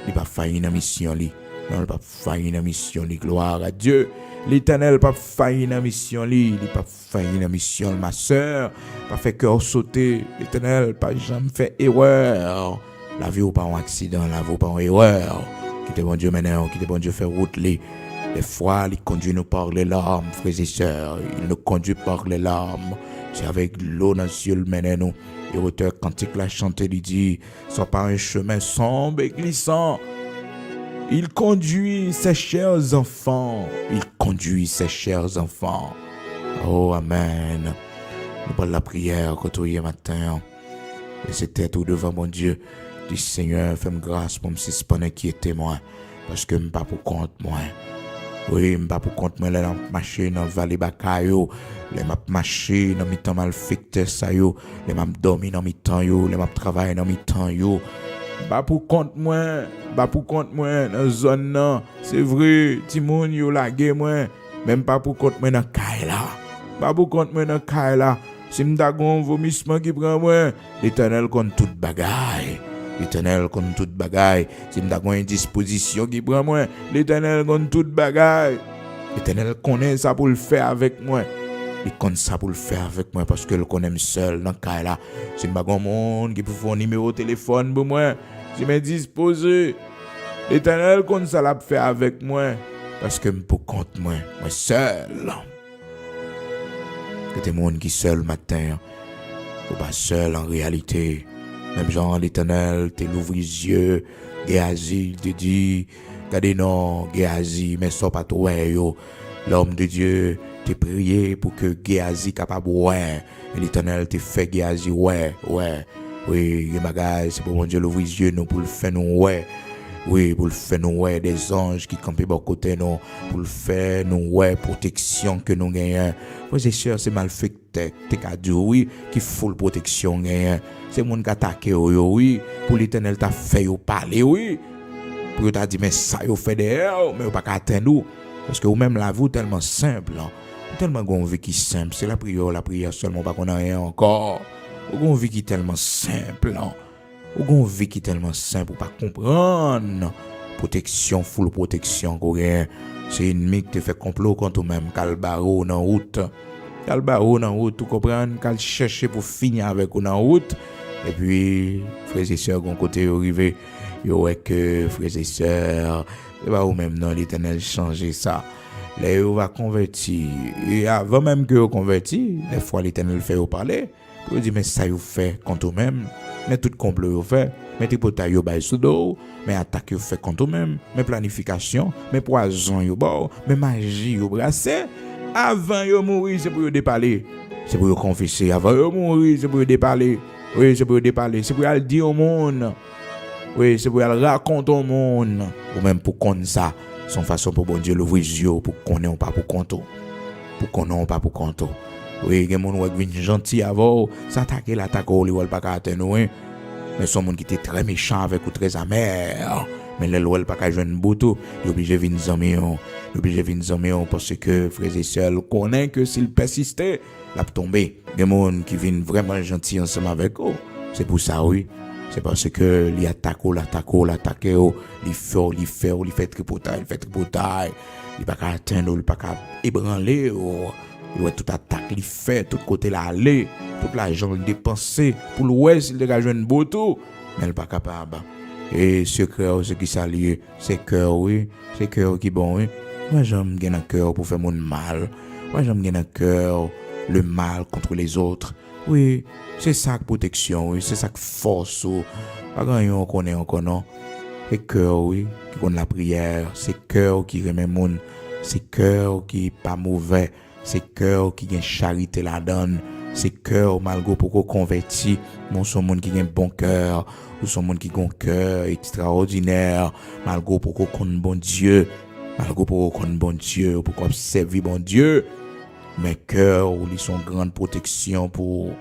Il pas failli dans la mission li. Non, il pas failli dans la mission li. Gloire à Dieu. L'Éternel pas failli dans la mission li. Il pas failli dans la mission, ma sœur. Pas fait cœur sauter. L'Éternel pas jamais fait erreur. La vie ou pas un accident, la vie ou pas une erreur. Qui te bon Dieu maintenant, qui te bon Dieu fait route li. Des fois, il conduit nous par les larmes, frères et sœurs. Il nous conduit par les larmes. C'est avec l'eau dans les yeux maintenant. Et l'auteur cantique l'a chanté, il dit, soit pas un chemin sombre et glissant. Il conduit ses chers enfants. Il conduit ses chers enfants. Oh, amen. Nous parlons de la prière quand on est matin. Et c'était tout devant mon Dieu. Dis Seigneur, fais-moi grâce pour me suspendre qui était moi. Parce que je ne suis pas pour compte moi. Oui, je ne suis pas pour compte moi. Je suis marché dans la vallée Bakayo. Je suis marché dans le temps mal fait ça. Je suis dormi dans le temps. Je suis travaillé dans le temps. Je ne suis pas pour compte moi. Pas pour compte moi dans la zone là. C'est vrai, Timoun yo lagué moi. Même pas pour compte moi dans Kaila. Pas pour compte moi dans Kaila. Si m'ta gon vomissement qui prend moi, l'Éternel compte toute bagaille. L'Éternel compte toute bagaille. Si m'ta gon indisposition qui prend moi, l'Éternel compte toute bagaille. L'Éternel connaît ça pour le faire avec moi. Il connaît ça pour le faire avec moi parce que le connaît seul dans Kaila. Si m'ta gon monde qui peut faire un numéro de téléphone pour moi, si m'indisposé, l'Éternel compte ça la faire avec moi parce que m'po compte moi seul. Que t'es monde qui seul matin, ou pas seul en réalité. Même genre l'Éternel, t'es l'ouvre les yeux, Géasi, te dit, regardez non, Géasi, mais ça pas toi yo. L'homme de Dieu, t'es prié pour que Géasi capable ouais. Et l'Éternel te fait Géasi ouais. Oui, les bagages, c'est pour mon Dieu l'ouvre les yeux nous pour le faire nous ouais. Oui, pour le faire nous ouais, des anges qui campent à côté nous, pour le faire nous ouais, protection que nous gagnons. Moi, c'est sûr, c'est mal fait que t'es qu'à dire oui, qu'il faut la protection gagnons. C'est mon qui attaque oui, pour l'Éternel t'a fait ou parler oui. Pour t'a dit mais ça yo fait derrière, mais pas qu'à atteindre parce que ou même la vie tellement simple, tellement gon vie qui simple, c'est la prière seulement pas qu'on a rien encore. Ou gon vie qui tellement simple. Ou gon vie qui tellement simple pour pas comprendre protection full protection coréen c'est ennemi qui te fait complot contre même calbaro dans route tu comprends qu'al chercher pour finir avec ou dans route et puis frères et sœurs gon côté arrivé yo ouais que frères et sœurs c'est pas ou même non l'Éternel changer ça les va convertir. Et avant même que vous convertir, des fois l'Éternel fait vous parler. Vous dites, mais ça vous fait contre vous-même. Mais tout complot vous fait. Mais tripotage vous bail sous dos. Mais attaque vous fait contre vous-même. Mais planification. Mais poison vous bord. Mais magie vous brassé. Avant de mourir, c'est pour vous déparler. C'est pour vous confesser. Avant de mourir, c'est pour vous déparler. Oui, c'est pour vous déparler. C'est pour vous dire au monde. Oui, c'est pour vous raconter au monde. Ou même pour qu'on ça. Son façon pour bon Dieu l'ouvrir les yeux. Pour qu'on n'ait pas pour compte. Pour qu'on n'ait pas pour compte. Oui, il y a des gens qui sont gentils avant. S'attaquer l'attaque, ils ne pas atteindre. Mais son monde qui était très méchant avec ou très amer. Mais les lois pas qu'à jouer une bouteille, il est obligé de venir zommer parce que frères et sœurs connaissent que s'il persistait, il va tomber. Il y a des gens qui viennent vraiment gentils ensemble avec eux. C'est pour ça, oui. C'est parce que il attaque, il fait tripotage, il pas qu'à atteindre, il pas qu'à ébranler. Il va tout attaque, il fait tout côté là aller, toute l'argent il dépenser pour l'ouest, il dégage une bouteille, mais il pas capable. Et secret, ce qui s'allie, c'est cœur, oui. C'est cœur qui bon, oui. Moi, j'aime bien un cœur pour faire mon mal. Moi, j'aime bien un cœur, le mal contre les autres. Oui, c'est ça que protection, oui. C'est ça que force, oui. Pas grand-chose qu'on connaît encore, non. C'est cœur, oui, qui connaît la prière. C'est cœur qui remet mon. C'est cœur qui pas mauvais. C'est cœur qui a charité la donne. C'est cœur, malgré pourquoi converti. Mon son monde qui a un bon cœur. Ou son monde qui a un cœur extraordinaire. Malgré pourquoi qu'on bon Dieu. Malgré pourquoi qu'on bon Dieu. Pourquoi servir bon Dieu. Mais cœur, ou ils sont grande protection pour.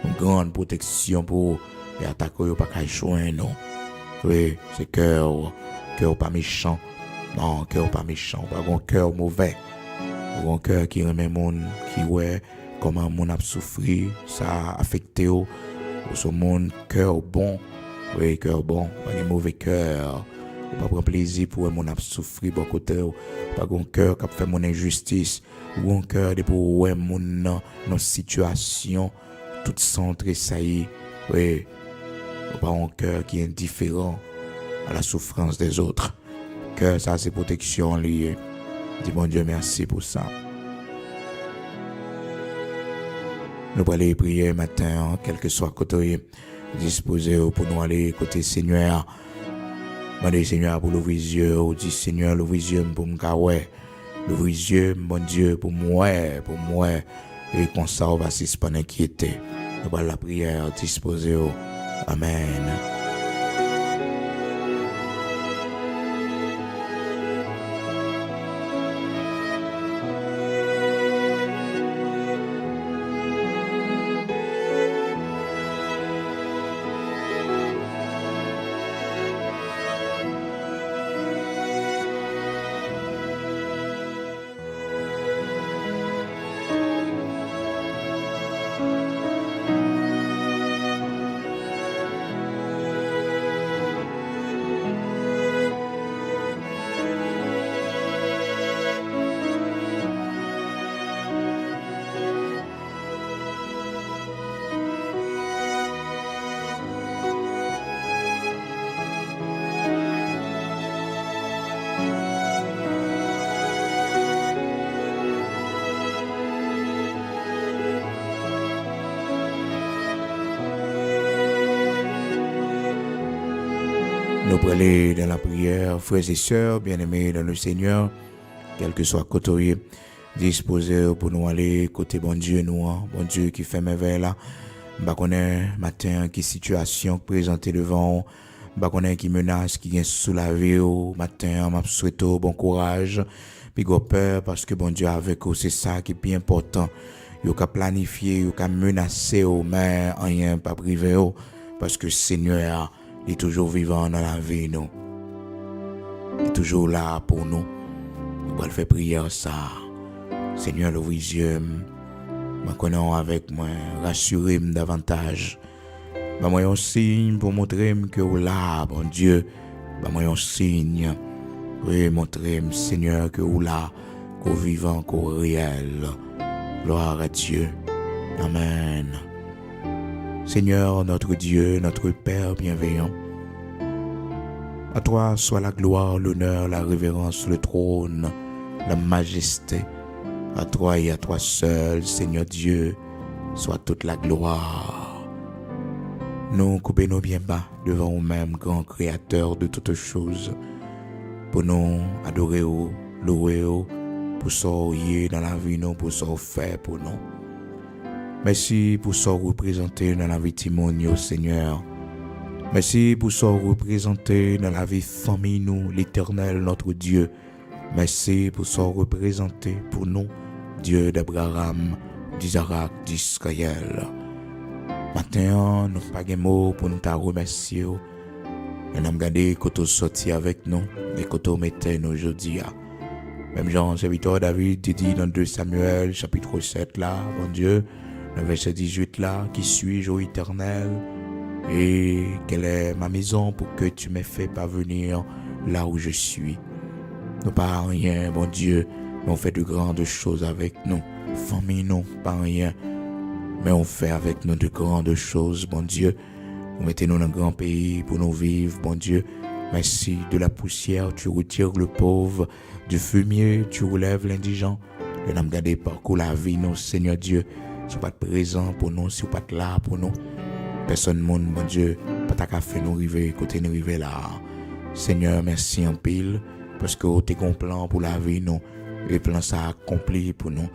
Une grande protection pour. Les attaques, ils pas qu'à jouer, non. Oui, c'est cœur. Cœur pas méchant. Non, cœur pas méchant. Pas un cœur mauvais. Un cœur qui remet monde qui ouais comment mon a souffri ça affecté au son monde cœur bon oui cœur bon pas un mauvais cœur pas prendre plaisir pour mon a souffri bon côté pas un cœur qui fait mon injustice ou un cœur de pour ouais mon dans situation toute centrée ça y est oui pas un cœur qui est indifférent à la souffrance des autres cœur ça c'est protection liée. Dis bon Dieu merci pour ça. Nous allons aller prier matin, quel que soit côté disposé pour nous aller côté Seigneur. Demandez Seigneur pour l'ouvrir les yeux, ou dit Seigneur l'ouvrir les yeux pour me caouer. L'ouvrir les yeux, mon Dieu, pour moi. Et qu'on s'en va si c'est pas inquiété. Nous allons la prière disposée. Amen. Nous pour aller dans la prière, frères et sœurs, bien-aimés dans le Seigneur, quel que soit côté, disposés pour nous aller côté bon Dieu, bon Dieu qui fait merveille là. Bah connaît matin qui situation présentée devant, bah connaît qui menace qui vient sous la vie matin, m'a souhaité bon courage, puis go peur parce que bon Dieu avec vous, c'est ça qui est bien important. Yo ka planifier, yo ka menacer mais rien pas privé parce que Seigneur il est toujours vivant dans la vie, nous. Il est toujours là pour nous. Nous allons faire prière ça. Seigneur, le yeux, je connais avec moi, rassurez-moi davantage. Moi un signe pour montrer que vous là, bon Dieu. Moi un signe. Oui, montrer, Seigneur, que vous là, que vous vivant, que vous réel. Gloire à Dieu. Amen. Seigneur, notre Dieu, notre Père bienveillant, à toi soit la gloire, l'honneur, la révérence, le trône. la majesté. À toi et à toi seul, Seigneur Dieu, soit toute la gloire. Nous coupons nos bien bas devant nous-mêmes, grand créateur de toutes choses, pour nous adorer, louer, pour sortir dans la vie, nous, pour faire pour nous. Merci pour ça représenter dans la vie de Seigneur. Merci pour ça représenter dans la vie famille, nous, l'Éternel, notre Dieu. Merci pour ça représenter pour nous, Dieu d'Abraham, d'Isaac, d'Israël. Maintenant, nous n'avons pas de mots pour nous remercier. Nous avons regardé quand tu sorti avec nous et quand tu mettais nous aujourd'hui. Même Jean, serviteur David, dit dans 2 Samuel, chapitre 7, là, bon Dieu, le verset 18, là, qui suis-je, ô Éternel, et quelle est ma maison pour que tu m'aies fait parvenir là où je suis. Nous pas rien, bon Dieu, mais on fait de grandes choses avec nous. Famille, non, pas rien, mais on fait avec nous de grandes choses, bon Dieu. Vous mettez-nous dans un grand pays pour nous vivre, bon Dieu. Merci de la poussière, tu retires le pauvre. Du fumier, tu relèves l'indigent. Nous n'avons gardé parcours la vie, non, Seigneur Dieu. Si vous pas présent pour nous, si vous pas là pour nous. Personne monde, bon Dieu, pas qu'à faire nous arriver, côté nous arriver là. Seigneur, merci en pile, parce que tu es un plan pour la vie, nous. Et le plan ça accompli pour nous.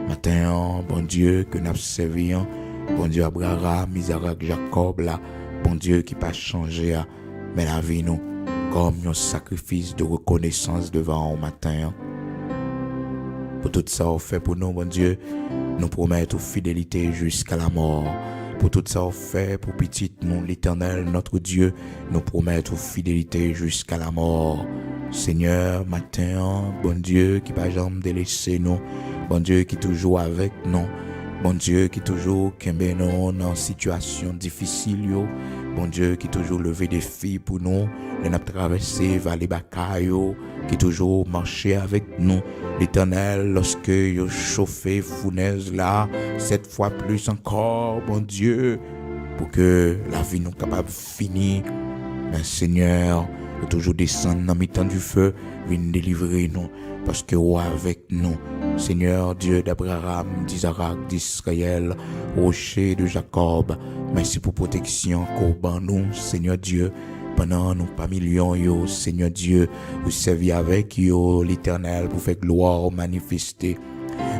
Matin, bon Dieu, que nous avons servi, bon Dieu, Abraham, Isaac, Jacob, là. Bon Dieu qui pas changé, mais la vie, nous, comme un sacrifice de reconnaissance devant au matin. Pour tout ça, on fait pour nous, bon Dieu, nous promettons fidélité jusqu'à la mort. Pour tout ça, on fait pour petit nous, l'Éternel, notre Dieu, nous promettons fidélité jusqu'à la mort. Seigneur, matin, bon Dieu, qui pas jamais délaissé nous, bon Dieu qui toujours avec nous, bon Dieu qui toujours kembe nous dans situation difficile, bon Dieu qui toujours levé des filles pour nous, les n'a traversé vallée Bakayo, qui toujours marché avec nous, l'Éternel, lorsque yo chauffé fournaise là, 7 fois plus encore, bon Dieu, pour que la vie nous capable finir, mais Seigneur, toujours descendre dans le temps du feu, viens délivrer nous, parce que vous avec nous, Seigneur Dieu d'Abraham, d'Isaac, d'Israël, rocher de Jacob, merci pour protection qu'au nous, Seigneur Dieu, pendant nous pas millions, yo, Seigneur Dieu, vous servez avec yo, l'Éternel, pour faire gloire manifester.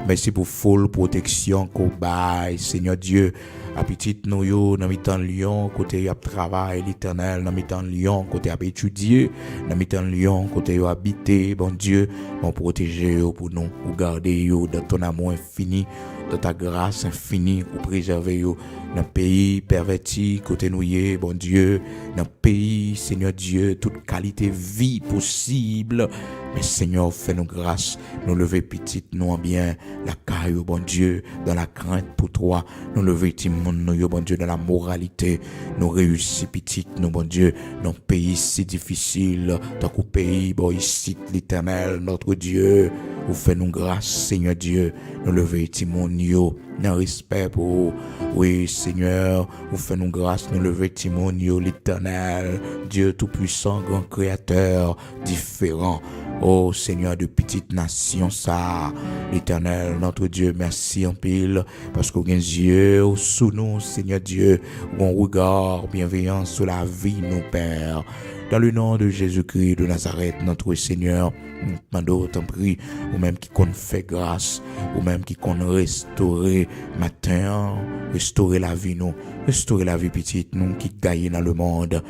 Merci pour full protection qu'au bail, Seigneur Dieu. À petit nous yo, dans mi-temps Lyon, côté y a travail, l'Éternel, dans mi-temps Lyon, côté a étudier, dans mi-temps Lyon, côté y a habiter, bon Dieu, bon protéger yo pour nous, ou garder yo dans ton amour infini, dans ta grâce infinie, ou préserver yo dans le pays perverti, côté nous y est, bon Dieu, dans le pays, Seigneur Dieu, toute qualité vie possible. Mais Seigneur, fais-nous grâce, nous lever petite, nous en bien, la caille, bon Dieu, dans la crainte pour toi, nous lever timon, nous, bon Dieu, dans la moralité, nous réussir petite, nous, bon Dieu, dans le pays si difficile, dans le pays, bon, ici, l'Éternel, notre Dieu, vous fais-nous grâce, Seigneur Dieu, nous lever timon, nous, dans respect pour, oui, Seigneur, vous fais-nous grâce, nous lever timon, nous, l'Éternel, Dieu Tout-Puissant, grand Créateur, différent. Oh Seigneur de petite nation, ça, l'Éternel, notre Dieu, merci en pile, parce qu'on a des yeux sous nous, Seigneur Dieu, où on regarde bienveillant sur la vie, nos pères. Dans le nom de Jésus-Christ de Nazareth, notre Seigneur, nous demandons, t'en prie, ou même qui compte fait grâce, ou même qui compte restaurer matin, restaurer la vie, nous, restaurer la vie petite, nous, qui gagne dans le monde.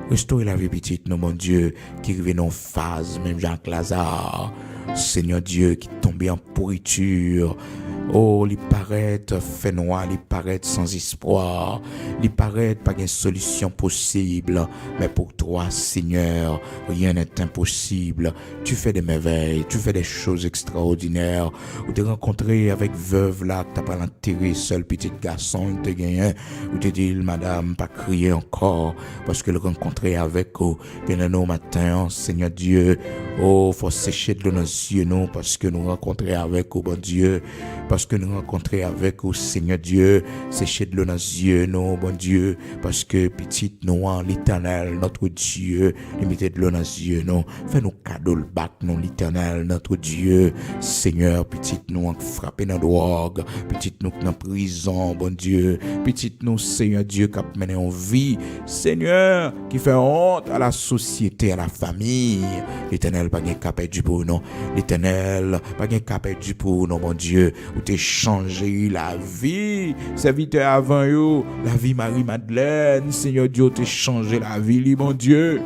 Restaurer la vie petite, nous, mon Dieu, qui reviennent en phase, même Jacques Lazare, Seigneur Dieu, qui tombait en pourriture. Oh, il paraît fait noir, il paraît sans espoir, il paraît pas une solution possible, mais pour toi, Seigneur, rien n'est impossible. Tu fais des merveilles, tu fais des choses extraordinaires. Ou t'es rencontré avec veuve là, que t'as pas enterré seul petit garçon, t'es gagné, ou t'es dit, madame, pas crier encore, parce que le rencontrer avec vous, bien nos matins, Seigneur Dieu, oh, faut sécher de nos yeux, nous, parce que nous rencontrer avec vous, bon Dieu, parce parce que nous rencontrer avec au Seigneur Dieu, sécher de l'eau dans les yeux, non, bon Dieu, parce que petite nous en l'Éternel, notre Dieu, limiter de l'eau dans les yeux, non, fais-nous cadeau le bac, non, l'Éternel, notre Dieu, Seigneur, petite nous en frapper dans drogue, petite nous en prison, bon Dieu, petite nous, Seigneur Dieu, qui a mené en vie, Seigneur, qui fait honte à la société, à la famille, l'Éternel, pas de cap du pour non, l'Éternel, pas de cap du pour non, mon Dieu, où t'es changé la vie, serviteur avant yo, la vie Marie-Madeleine, Seigneur Dieu, t'es changé la vie, mon Dieu,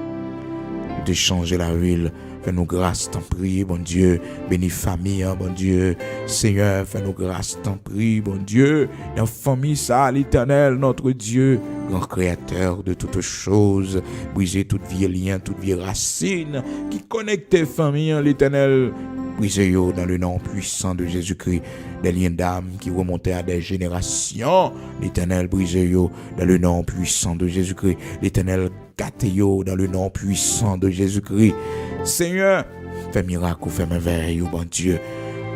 t'es changé la ville. Fais-nous grâce, t'en prie, bon Dieu. Bénis famille, bon Dieu. Seigneur, fais-nous grâce, t'en prie, bon Dieu. Dans famille, ça, l'Éternel, notre Dieu, grand créateur de toutes choses. Briser toute vie lien, toute vie racine qui connecte famille, l'Éternel. Brisez-yo dans le nom puissant de Jésus-Christ. Des liens d'âme qui remontaient à des générations. L'Éternel, brisez-yo dans le nom puissant de Jésus-Christ. L'Éternel, gâtez-yo dans le nom puissant de Jésus-Christ. Seigneur, fais miracle, fais merveille, bon Dieu.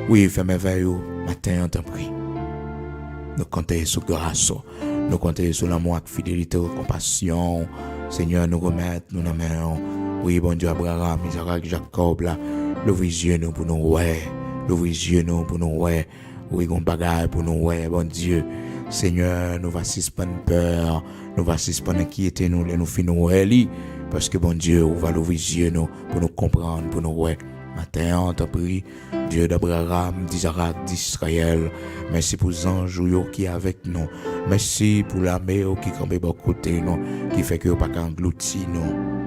Oui, fais merveille, matin, on t'en prie. Nous comptons sur grâce, nous comptons sur l'amour, fidélité, compassion. Seigneur, nous remettons, nous nous mains. Oui, bon Dieu, Abraham, Isaac, Jacob, là. L'ouvre les yeux nous pour nous, ouais. L'ouvre les yeux nous pour nous, ouais. Oui, on bagaille pour nous, ouais, bon Dieu. Seigneur, nous va suspendre peur, nous va suspendre inquiéter nous, nous finir, ouais, parce que bon Dieu, on va l'ouvrir les yeux nous pour nous comprendre, pour nous, ouais. Matin, on t'a prie, Dieu d'Abraham, d'Isaac, d'Israël. Merci pour les anges qui est avec nous. Merci pour la mer qui campe à côté nous, qui fait que pas engloutir nous.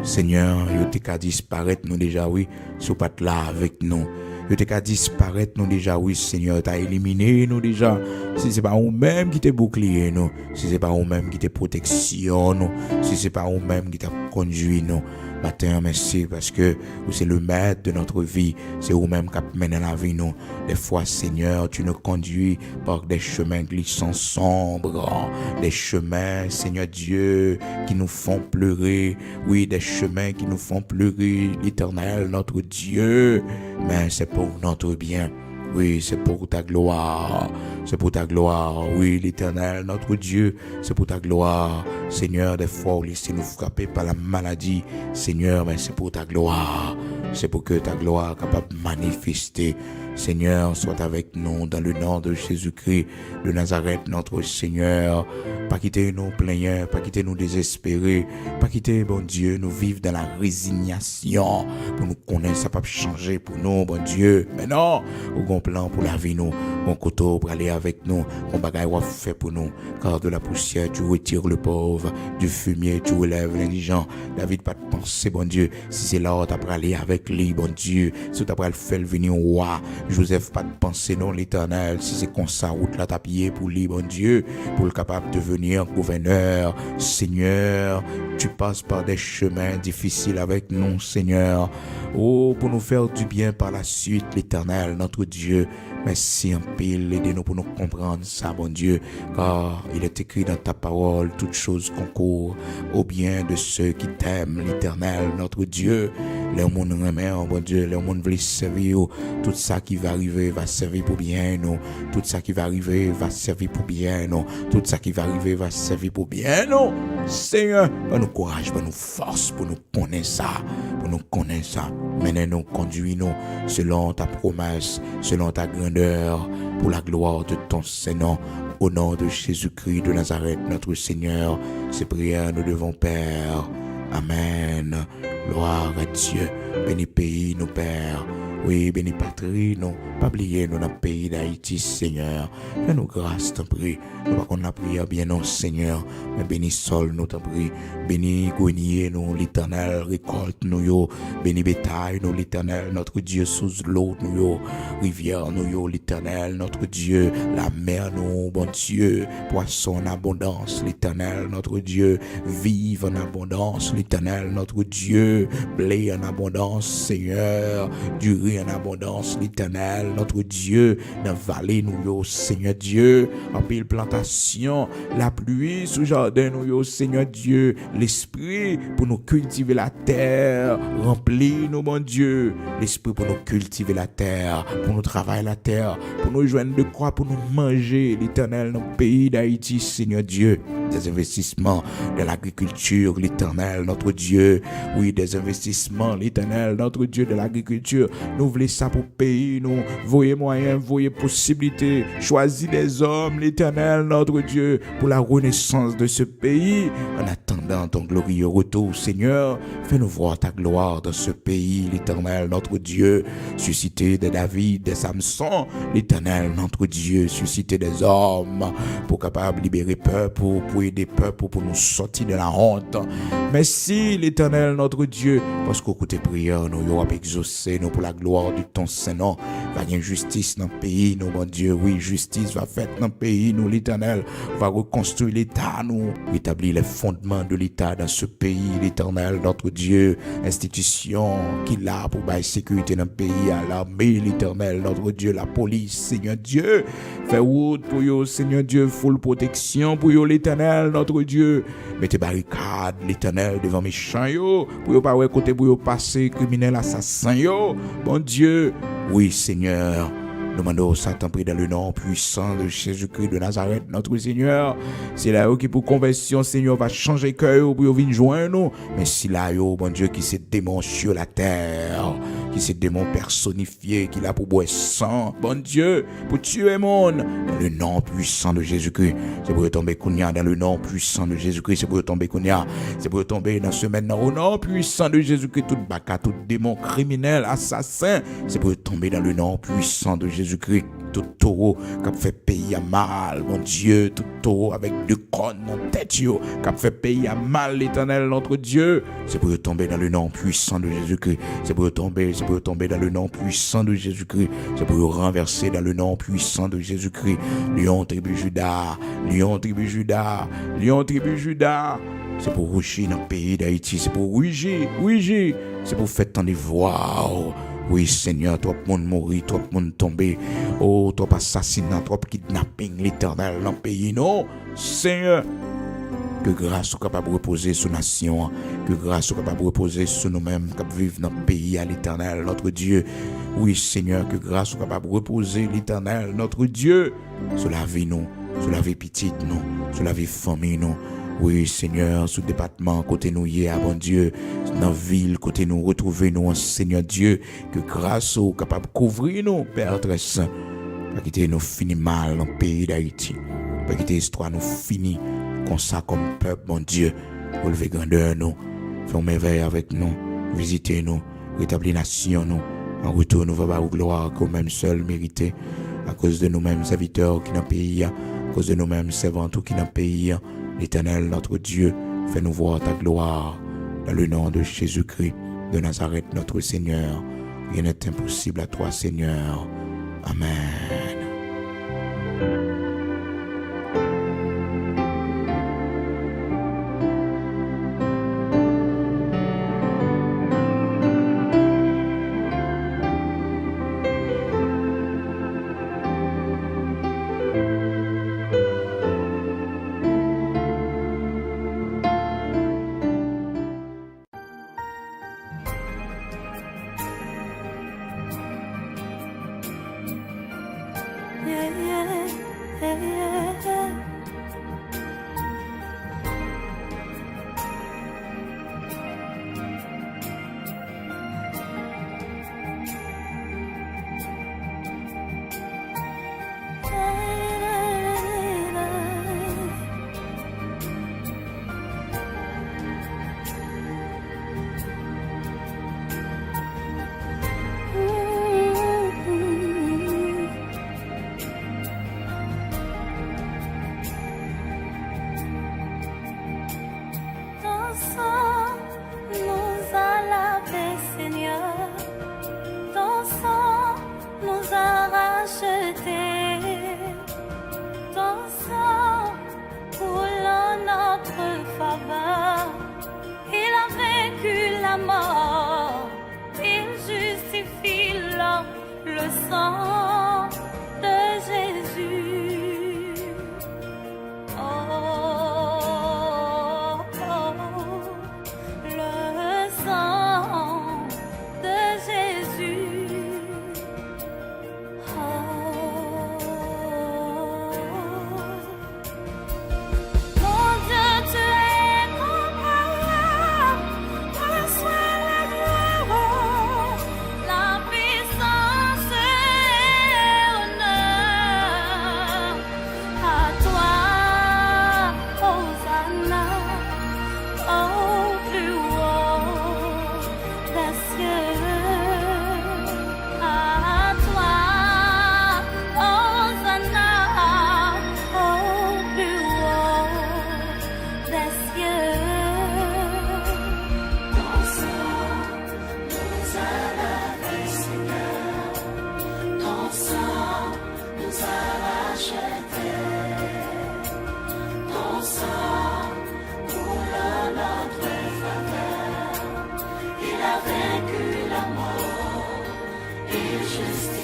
Seigneur, yo te ka disparaître nous déjà, oui, sous pas là avec nous. Yo te ka disparaître nous déjà, oui, Seigneur, t'as éliminé nous déjà. Si c'est pas nous-mêmes qui te bouclier nous, si c'est pas nous-mêmes qui te protection nous, si c'est pas nous-mêmes qui t'a conduit nous. Matin, merci parce que vous c'est le maître de notre vie, c'est vous-même qui mène la vie nous. Des fois, Seigneur, tu nous conduis par des chemins glissants sombres, des chemins, Seigneur Dieu, qui nous font pleurer. Oui, des chemins qui nous font pleurer, l'Éternel, notre Dieu. Mais c'est pour notre bien. Oui, c'est pour ta gloire. C'est pour ta gloire. Oui, l'Éternel, notre Dieu, c'est pour ta gloire. Seigneur, des fois, laissez-nous frapper par la maladie. Seigneur, mais c'est pour ta gloire. C'est pour que ta gloire soit capable de manifester. Seigneur, sois avec nous dans le nom de Jésus-Christ de Nazareth, notre Seigneur. Pas quitter nous plaignants, pas quitter nous désespérés, pas quitter, bon Dieu, nous vivre dans la résignation pour nous connaître, ça peut changer pour nous, bon Dieu. Mais non, au bon plan pour la vie, nous, bon couteau pour aller avec nous, bon bagaille va fait pour nous, car de la poussière, tu retires le pauvre, du fumier, tu relèves l'indigent. David, pas de penser, bon Dieu, si c'est là, tu as aller avec lui, bon Dieu, si tu as le faire venir au roi. Joseph, pas de penser, non, l'Éternel, si c'est comme ça, route là, t'as pillé pour lui, bon Dieu, pour le capable de devenir gouverneur. Seigneur, tu passes par des chemins difficiles avec nous, Seigneur. Oh, pour nous faire du bien par la suite, l'Éternel, notre Dieu. Merci en pile, aidez-nous pour nous comprendre ça, bon Dieu, car il est écrit dans ta parole, toutes choses concourent au bien de ceux qui t'aiment, l'Éternel, notre Dieu. Les monde remet, bon Dieu, les monde veulent servir, tout ça qui va arriver va servir pour bien, nous. Tout ça qui va arriver va servir pour bien, nous. Tout ça qui va arriver va servir pour bien, nous. Seigneur, pour nous courage, pour nous force, pour nous connaître ça, pour nous connaître ça. Menez-nous, conduis-nous selon ta promesse, selon ta grandeur, pour la gloire de ton Seigneur. Au nom de Jésus-Christ de Nazareth, notre Seigneur, ces prières nous devons, Père. Amen. Gloire à Dieu. Béni pays, nous, Père. Oui, béni patrie, non. Pas oublier, nous, dans le pays d'Haïti, Seigneur. Fais-nous grâce, t'en prie. Nous, pas qu'on a prié bien, non, Seigneur. Mais béni sol, nous, t'en prie. Béni grenier, nous, l'Éternel, récolte, nous, yo. Béni bétail, nous, l'Éternel, notre Dieu, sous l'eau, nous, yo. Rivière, nous, yo, l'Éternel, notre Dieu. La mer, nous, bon Dieu. Poisson en abondance, l'Éternel, notre Dieu. Vive en abondance, l'Éternel, notre Dieu. Blé en abondance, Seigneur. Du libérer en abondance, l'Éternel, notre Dieu, dans la vallée, nous, yo, Seigneur Dieu, en pile plantation, la pluie sous jardin, nous, yo, Seigneur Dieu, l'esprit pour nous cultiver la terre, remplis nous, mon Dieu, l'esprit pour nous cultiver la terre, pour nous travailler la terre, pour nous joindre de quoi, pour nous manger, l'Éternel, dans le pays d'Haïti, Seigneur Dieu, des investissements de l'agriculture, l'Éternel, notre Dieu, oui, des investissements, l'Éternel, notre Dieu, de l'agriculture, nous voulons ça pour pays, nous, voyez moyens, voyez possibilités, choisis des hommes, l'Éternel, notre Dieu, pour la renaissance de ce pays, en attendant ton glorieux retour, Seigneur, fais-nous voir ta gloire dans ce pays, l'Éternel, notre Dieu, susciter des David, des Samson, l'Éternel, notre Dieu, susciter des hommes pour capable libérer peuple, pour aider peuple, pour nous sortir de la honte. Merci, l'Éternel, notre Dieu, parce qu'au côté prière, nous avons exaucé, nous, pour la gloire de ton Saint-Nom. Va y avoir justice dans le pays, nous, mon Dieu, oui, justice va faite dans le pays, nous, l'Éternel, va reconstruire l'État, nous, rétablir les fondements de l'État dans ce pays, l'Éternel, notre Dieu, institution qu'il a pour la sécurité dans le pays, à l'armée, l'Éternel, notre Dieu, la police, Seigneur Dieu, fais route pour yo, Seigneur Dieu, full protection pour yo, l'Éternel, notre Dieu, mettez barricade, l'Éternel, devant méchants yo, pour yo pas ouais côté pour yo passer criminel, assassin yo, bon Dieu, oui, Seigneur. Nous demandons Satan prie dans le nom puissant de Jésus-Christ de Nazareth, notre Seigneur. C'est là qui pour conversion, Seigneur, va changer cœur pour venir joindre nous. Mais si là, bon Dieu, qui s'est démon sur la terre, qui s'est démon personnifié, qui l'a pour boire sang, bon Dieu, pour tuer le monde, dans le nom puissant de Jésus-Christ. C'est pour tomber Kounia dans le nom puissant de Jésus-Christ. C'est pour tomber Kounia. C'est pour tomber dans ce maintenant au nom puissant de Jésus-Christ. Tout baka, tout démon criminel, assassin. C'est pour tomber dans le nom puissant de Jésus-Christ. Tout taureau qui a fait payer à mal, mon Dieu, tout taureau avec deux cornes en tête, qui a fait payer à mal, l'Éternel, notre Dieu, c'est pour tomber dans le nom puissant de Jésus-Christ, c'est pour tomber dans le nom puissant de Jésus-Christ, c'est pour renverser dans le nom puissant de Jésus-Christ, Lion, tribu Judas, Lion, tribu Judas, Lion, tribu Judas, c'est pour rougir dans le pays d'Haïti, c'est pour rougir, c'est pour faire tant de voix. Oui, Seigneur, trop de monde mourir, trop de monde tomber. Oh, trop assassinat, trop kidnapping, l'Éternel dans le pays. Non, Seigneur, que grâce soit capable de reposer sur la nation, que grâce soit capable de reposer sur nous-mêmes, qui vivent dans le pays à l'Éternel, notre Dieu. Oui, Seigneur, que grâce soit capable de reposer l'Éternel, notre Dieu, sur la vie, nous, sur la vie petite, nous, sur la vie famille, nous. Oui, Seigneur, sous le département, côté nous, bon Dieu, dans la ville, côté nous, retrouver nous, Seigneur Dieu, que grâce au capable de couvrir nous, Père très saint, pas quitter nous finir mal dans le pays d'Haïti, pas quitter l'histoire nous finir comme ça, comme peuple, mon Dieu, relever grandeur nous, faire merveille avec nous, visiter nous, rétablir nation nous, en retour nous va vous gloire qu'au même seul mérité, à cause de nous-mêmes serviteurs qui dans le pays, à cause de nous-mêmes servants qui dans le pays, l'Éternel, notre Dieu, fais-nous voir ta gloire dans le nom de Jésus-Christ de Nazareth, notre Seigneur. Rien n'est impossible à toi, Seigneur. Amen. mort, il justifie sang de Jésus. Oh, oh, le sang de Jésus. Oh, mon Dieu, tu es incomparable. Reçois la gloire, la puissance et l'honneur. À toi, Hosanna, au plus haut des cieux. À toi, Hosanna, au plus haut des cieux. Ton sang nous a lavés, Seigneur. Ton sang nous a rachetés. Ton sang coule en notre faveur. Il a vaincu la mort et justifié.